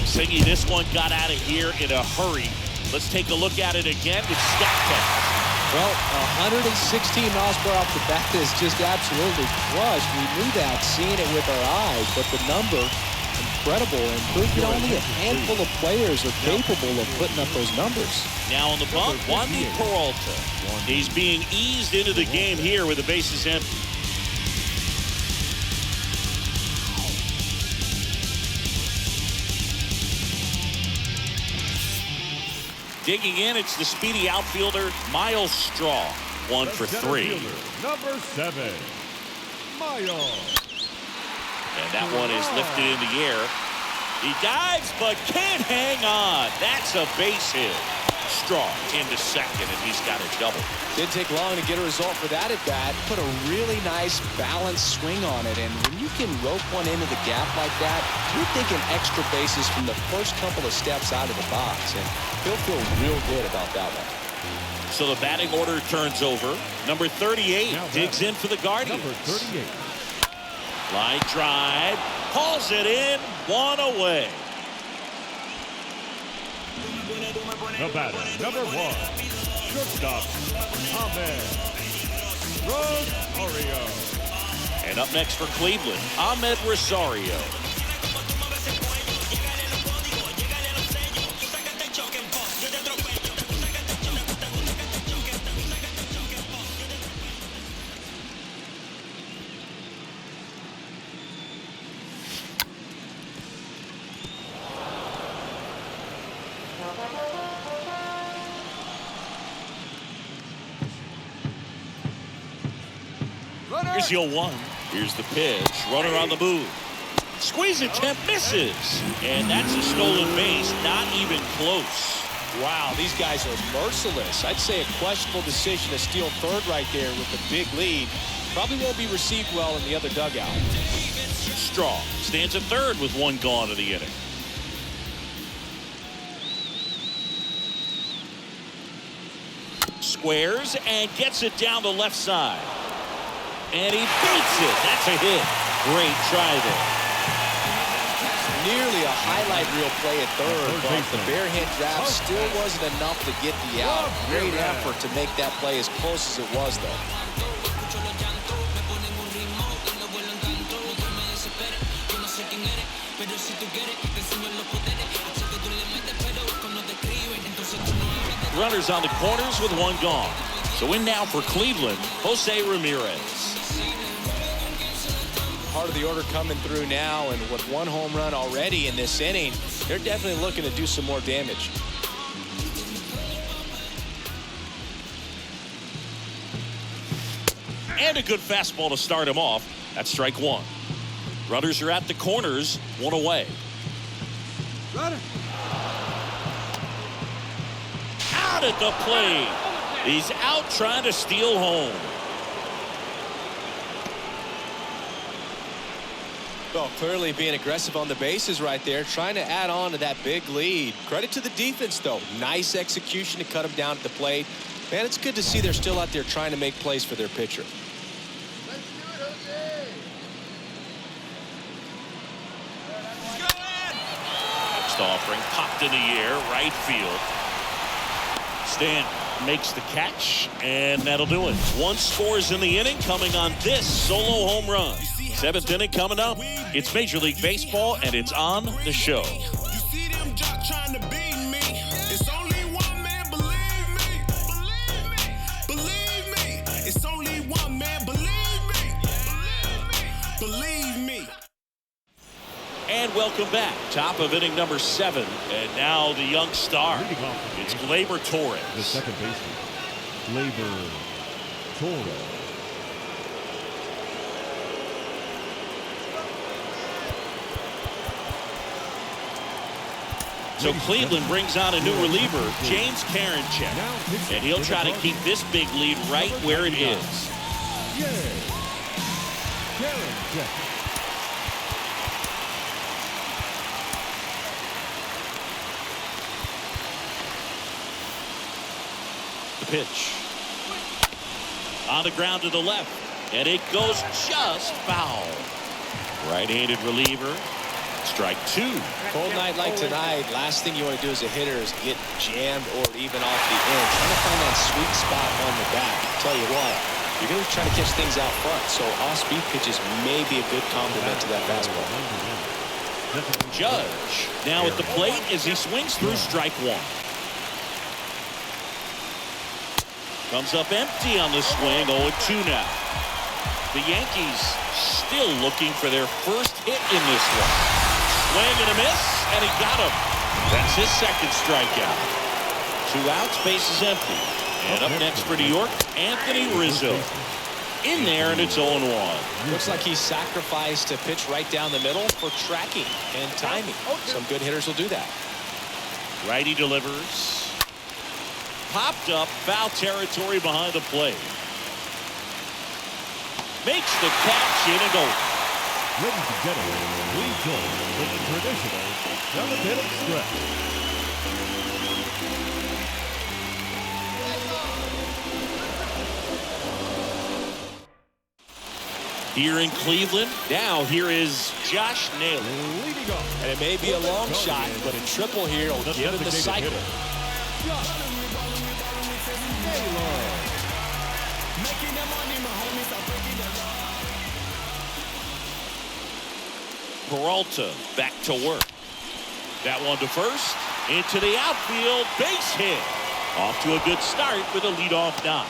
Singy, this one got out of here in a hurry. Let's take a look at it again with Scott. Well, 116 miles per hour off the bat is just absolutely crushed. We knew that, seeing it with our eyes, but the number, incredible, and proof that only a handful of players are capable of putting up those numbers. Now on the bump, Wandy Peralta. He's being eased into the game here with the bases empty. Digging in, it's the speedy outfielder, Miles Straw. 1 for 3. Number 7, Miles. And that one is lifted in the air. He dives, but can't hang on. That's a base hit. Straw into 2nd, and he's got a double. Didn't take long to get a result for that at bat. Put a really nice balanced swing on it, and when you can rope one into the gap like that, you're thinking extra bases from the first couple of steps out of the box, and he'll feel real good about that one. So the batting order turns over. Number 38 digs in for the Guardians. Number 38. Line drive, hauls it in, 1 away. The batter, number 1, shortstop, Ahmed Rosario. And up next for Cleveland, Ahmed Rosario. Here's 0-1. Here's the pitch. Runner on the move. Squeeze attempt misses. And that's a stolen base. Not even close. Wow, these guys are merciless. I'd say a questionable decision to steal third right there with a big lead. Probably won't be received well in the other dugout. Strong stands at third with one gone of the inning. Squares and gets it down the left side. And he beats it. That's a hit. Great try there. Nearly a highlight reel play at third, but the bare hand grab still wasn't enough to get the out. Great effort to make that play as close as it was, though. Runners on the corners with one gone. So in now for Cleveland, Jose Ramirez. Part of the order coming through now, and with one home run already in this inning, they're definitely looking to do some more damage. And a good fastball to start him off. That's strike one. Runners are at the corners, one away. Runner. Out at the plate. He's out trying to steal home. Well, clearly being aggressive on the bases right there, trying to add on to that big lead. Credit to the defense, though. Nice execution to cut him down at the plate. Man, it's good to see they're still out there trying to make plays for their pitcher. Let's do it, Jose. Next offering popped in the air, right field. Stan makes the catch, and that'll do it. One scores in the inning, coming on this solo home run. Seventh inning coming up. It's Major League Baseball, and it's on the show. You see them just trying to beat me. It's only one man, believe me. Believe me. Believe me. It's only one man, believe me. Believe me. And welcome back. Top of inning number 7. And now the young star. It's Gleyber Torres. The second baseman, Gleyber Torres. So Cleveland brings on a new reliever, James Karinchak. And he'll try to keep this big lead right where it is. The pitch. On the ground to the left. And it goes just foul. Right-handed reliever. Strike two. Cold night like tonight, last thing you want to do as a hitter is get jammed or even off the end. Trying to find that sweet spot on the bat. Tell you what, you're going to try to catch things out front, so off-speed pitches may be a good complement to that fastball. Judge now at the plate as he swings through strike one. Comes up empty on the swing, 0-2 now. The Yankees still looking for their first hit in this one. Swing and a miss, and he got him. That's his second strikeout. 2 outs, bases empty. And up next for New York, Anthony Rizzo. In there, and it's 0-1. Looks like he sacrificed a pitch right down the middle for tracking and timing. Some good hitters will do that. Righty delivers. Popped up, foul territory behind the plate. Makes the catch in and over. Ladies and gentlemen, please join in the traditional 7th-inning stretch. Here in Cleveland, now here is Josh Naylor. Leading off. And it may be a long shot, but a triple here will give it the cycle. Peralta back to work. That one to first. Into the outfield. Base hit. Off to a good start with a leadoff knock.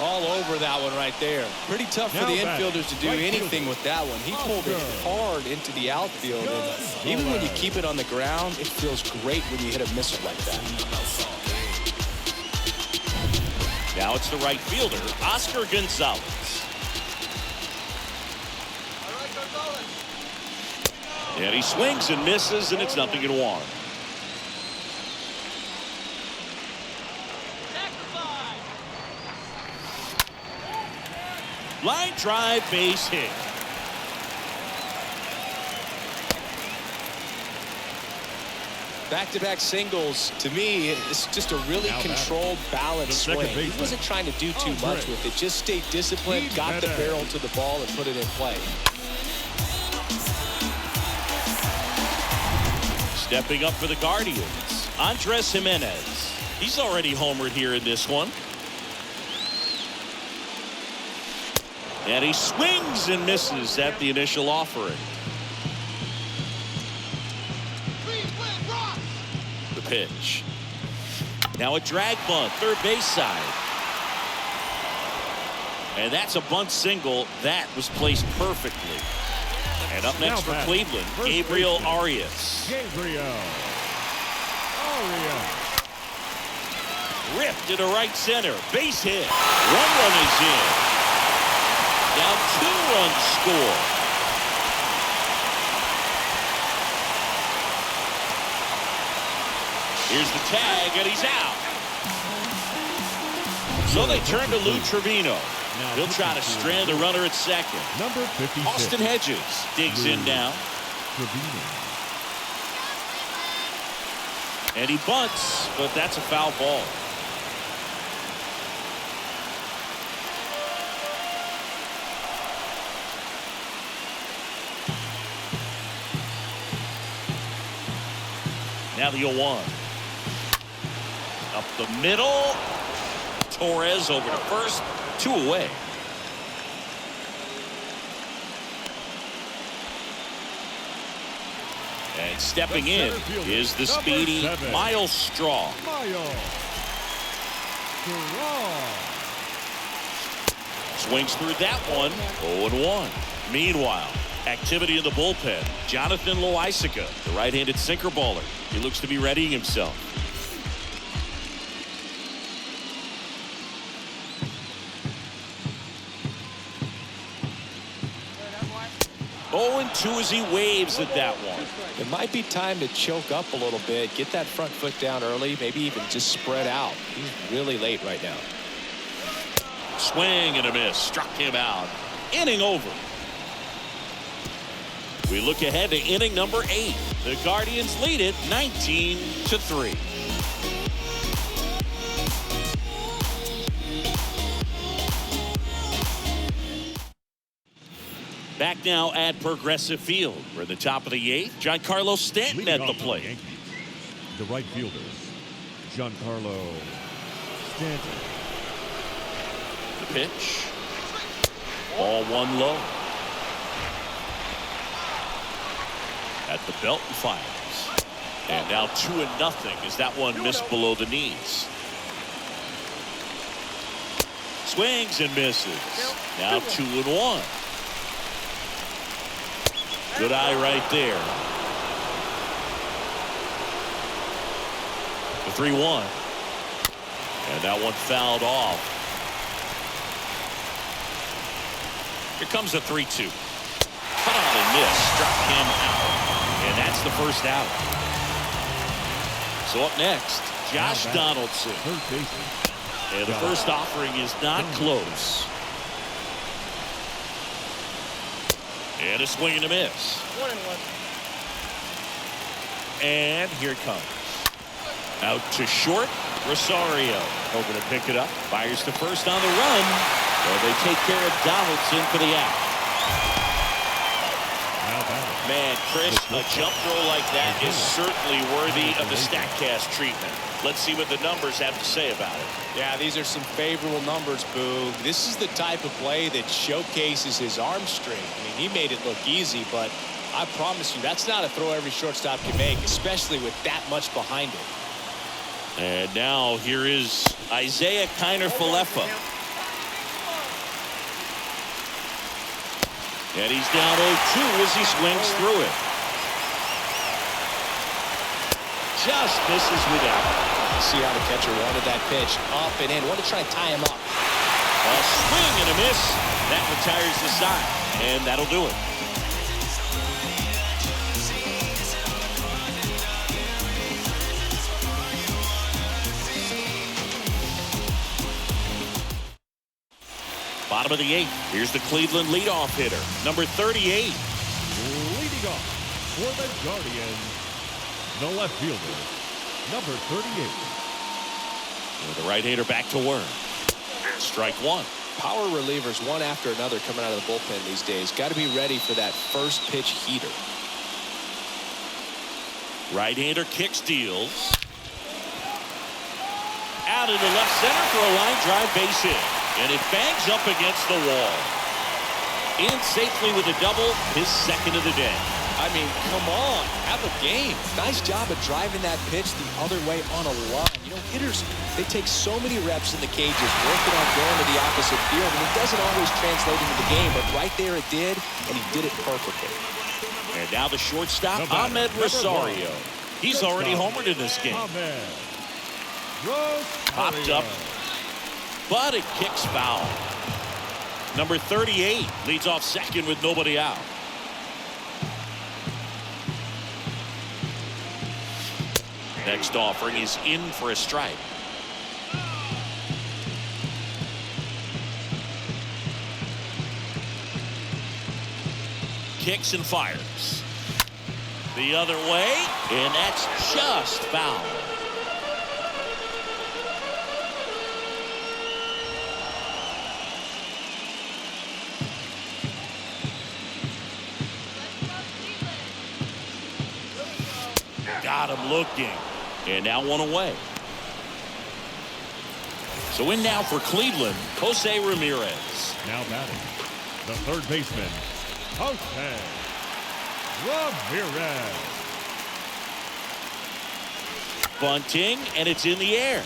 All over that one right there. Pretty tough for the infielders to do anything with that one. He pulled it hard into the outfield. And even when you keep it on the ground, it feels great when you hit a missile like that. Now it's the right fielder, Oscar Gonzalez. All right, go. And he swings and misses, and it's 0-1. Line drive, base hit. Back-to-back singles, to me, it's just a really controlled, balanced swing. He wasn't trying to do too much with it. Just stayed disciplined, got the barrel to the ball, and put it in play. Stepping up for the Guardians, Andres Jimenez. He's already homered here in this one. And he swings and misses at the initial offering. The pitch. Now a drag bunt, third base side. And that's a bunt single. That was placed perfectly. And up next for Cleveland, Gabriel Arias. Ripped to the right center. Base hit. 1 run is in. Now 2 runs score. Here's the tag, and he's out. So they turn to Lou Trevino. He'll try to strand the runner at second. Number 56. Austin Hedges digs in now. And he bunts, but that's a foul ball. Now the 0-1. Up the middle. Torres over to first. 2 away. And stepping in is the speedy Miles Straw. Swings through that one. 0-1. Meanwhile, activity in the bullpen. Jonathan Loaisiga, the right-handed sinker baller. He looks to be readying himself. 0-2 as he waves at that one. It might be time to choke up a little bit, get that front foot down early, maybe even just spread out. He's really late right now. Swing and a miss. Struck him out. Inning over. We look ahead to inning number 8. The Guardians lead it 19-3. Back now at Progressive Field. We're at the top of the 8th. Giancarlo Stanton Leading at the off plate. the Yankees, the right fielders, Giancarlo Stanton. The pitch. Ball 1 low. At the belt and fires. And now 2-0 as that one missed below the knees. Swings and misses. Now 2-1. Good eye right there. The 3-1. And that one fouled off. Here comes a 3-2. Cut on and miss. Struck him out. And that's the first out. So up next, Josh Donaldson. And the first offering is not close. And a swing and a miss. 1-1. And here it comes. Out to short. Rosario hoping to pick it up. Fires to first on the run. Well, they take care of Donaldson for the out. Man, Chris, a jump throw like that is certainly worthy of the StatCast treatment. Let's see what the numbers have to say about it. Yeah, these are some favorable numbers, Boog. This is the type of play that showcases his arm strength. I mean, he made it look easy, but I promise you, that's not a throw every shortstop can make, especially with that much behind it. And now here is Isaiah Kiner-Falefa. And he's down 0-2 as he swings through it. Just misses without it. See how the catcher wanted that pitch up and in. Want to try and tie him up. A swing and a miss. That retires the side. And that'll do it. Bottom of the 8th. Here's the Cleveland leadoff hitter, number 38. Leading off for the Guardians, the left fielder, number 38. With the right-hander back to work. Strike one. Power relievers one after another coming out of the bullpen these days. Got to be ready for that first pitch heater. Right-hander kicks, deals. Out into left center for a line drive base hit. And it bangs up against the wall. In safely with a double, his second of the day. I mean, come on, have a game. Nice job of driving that pitch the other way on a line. You know, hitters, they take so many reps in the cages, working on going to the opposite field, and it doesn't always translate into the game, but right there it did, and he did it perfectly. And now the shortstop, Ahmed Rosario. He's already homered in this game. Popped up, but it kicks foul. Number 38 leads off second with nobody out. Next offering is in for a strike. Kicks and fires. The other way, and that's just foul. Got him looking. And now one away. So in now for Cleveland, Jose Ramirez. Now batting, the third baseman, Jose Ramirez. Bunting, and it's in the air.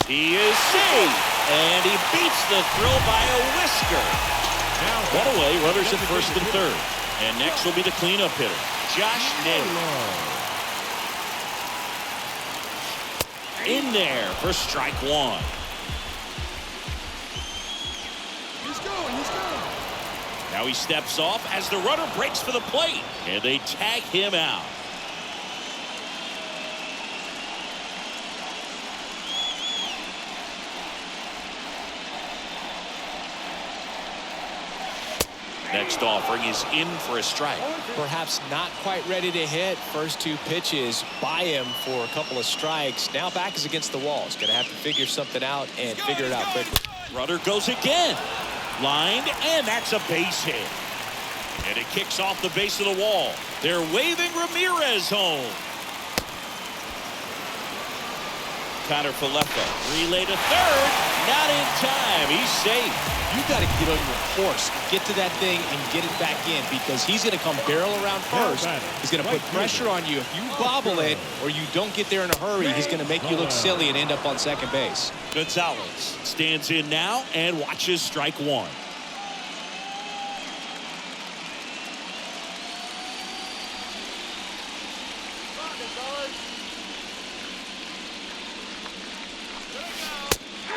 He is safe, and he beats the throw by a whisker. One away, runners at first and third. And next will be the cleanup hitter, Josh Naylor. In there for strike one. He's going. Now he steps off as the runner breaks for the plate, and they tag him out. Next offering is in for a strike. Perhaps not quite ready to hit. First two pitches by him for a couple of strikes. Now back is against the wall. He's going to have to figure something out and figure it out quickly. Runner goes again. Lined, and that's a base hit. And it kicks off the base of the wall. They're waving Ramirez home. Connor Falefa, relay to third. Not in time. He's safe. You got to get on your horse, get to that thing, and get it back in, because he's going to come barrel around first. He's going to put pressure on you. If you bobble it or you don't get there in a hurry, he's going to make you look silly and end up on second base. Gonzalez stands in now and watches strike one.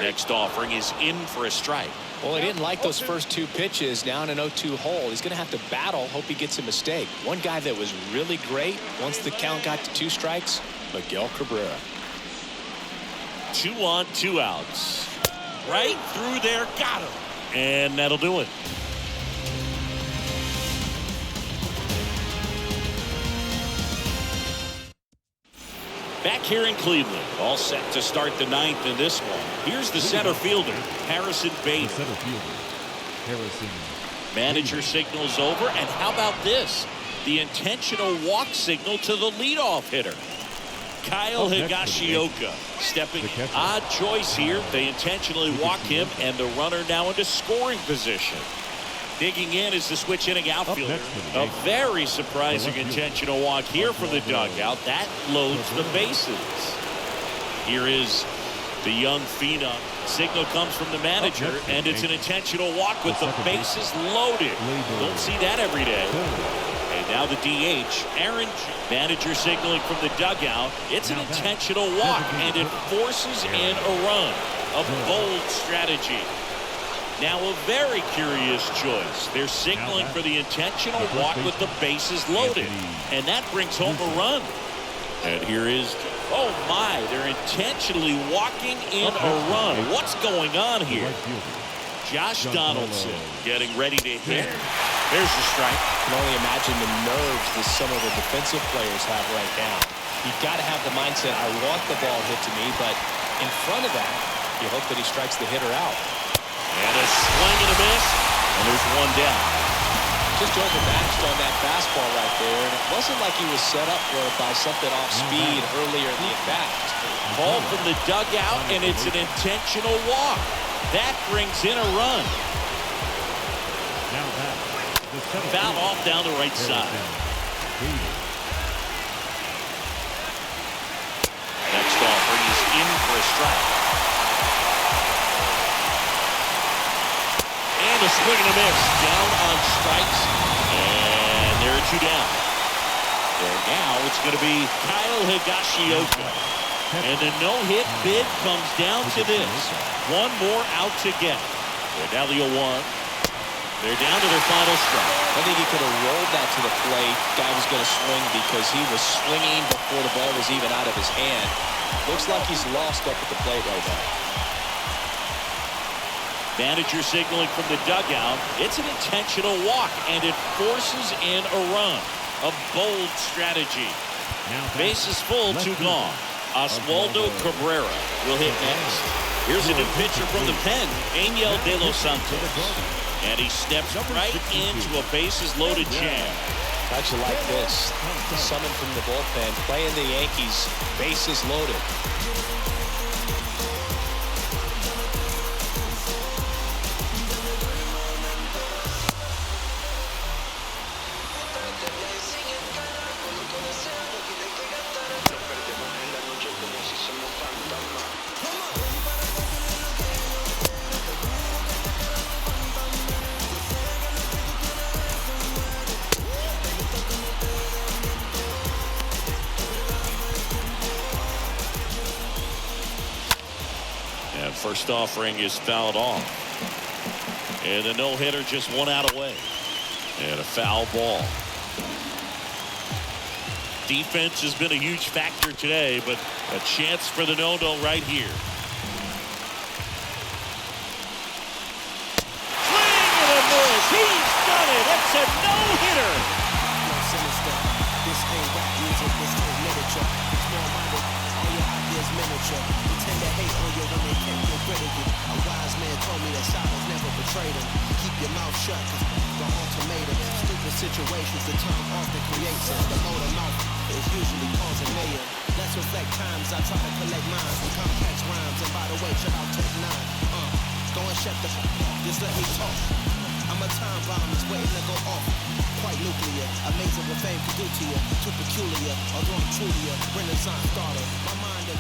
Next offering is in for a strike. Well, he didn't like those first two pitches. Now in an 0-2 hole, he's going to have to battle, hope he gets a mistake. One guy that was really great once the count got to 2 strikes, Miguel Cabrera. 2 on, 2 outs. Right through there, got him. And that'll do it. Back here in Cleveland, all set to start the 9th in this one. Here's the center fielder, Harrison Bader. Manager signals over, and how about this? The intentional walk signal to the leadoff hitter, Kyle Higashioka. Stepping, odd choice here. They intentionally walk him, and the runner now into scoring position. Digging in is the switch inning outfielder. A very surprising intentional walk here from the dugout. That loads the bases. Here is the young phenom. Signal comes from the manager, and it's an intentional walk with the bases loaded. Don't see that every day. And now the DH, Aaron, manager signaling from the dugout. It's an intentional walk, and it forces in a run. A bold strategy. Now a very curious choice. They're signaling for the intentional walk with the bases loaded. And that brings home a run. And here is, oh my, they're intentionally walking in a run. What's going on here? Josh Donaldson getting ready to hit. There's the strike. I can only imagine the nerves that some of the defensive players have right now. You've got to have the mindset, I want the ball hit to me, but in front of that, you hope that he strikes the hitter out. And a swing and a miss, and there's one down. Just overmatched on that fastball right there, and it wasn't like he was set up for it by something off speed earlier in the at-bat. Ball from the dugout, and it's an intentional walk. That brings in a run. Now back. Foul off down the right side. Next offering is in for a strike. And a swing and a miss. Down on strikes. And there are two down. And now it's going to be Kyle Higashioka. And the no-hit bid comes down to this. One more out to get. They're down to 0-1. They're down to their final strike. I think he could have rolled that to the plate. Guy was going to swing because he was swinging before the ball was even out of his hand. Looks like he's lost up at the plate right now. Manager signaling from the dugout. It's an intentional walk, and it forces in a run. A bold strategy. Bases full, two gone. Oswaldo Cabrera will hit next. Here's a new pitcher from the pen, Angel De Los Santos. And he steps right into a bases-loaded jam. How'd you like this? Summoned from the bullpen, playing the Yankees, bases loaded. First offering is fouled off. And the no-hitter just one out away. And a foul ball. Defense has been a huge factor today, but a chance for the no-no right here. Swing and a miss. He's done it. It's a no-hitter. This ain't rap music, this ain't literature. Small-minded, all your ideas miniature. Pretend to hate on you when they can't get rid of you. A wise man told me that silence never betrayed him. Keep your mouth shut, cause the ultimatum. Stupid situations, the tongue often creates it. The motor mouth is usually causing mayhem. Let's reflect times I try to collect mines and complex rhymes. And by the way, check out Tech 9. Go and shut the just let me talk. I'm a time bomb that's waiting to go off. Quite nuclear, amazing what fame can do to you. Too peculiar, although I'm truly a Renaissance starter. My mind is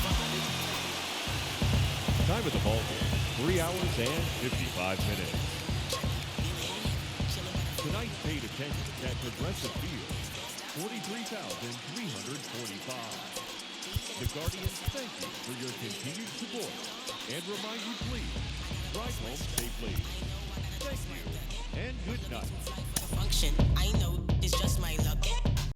Time of the ball game, 3 hours and 55 minutes. Tonight paid attention at Progressive Field, 43,345. The Guardians thank you for your continued support and remind you please, drive home safely. Thank you and good night. Function, I know it's just my luck.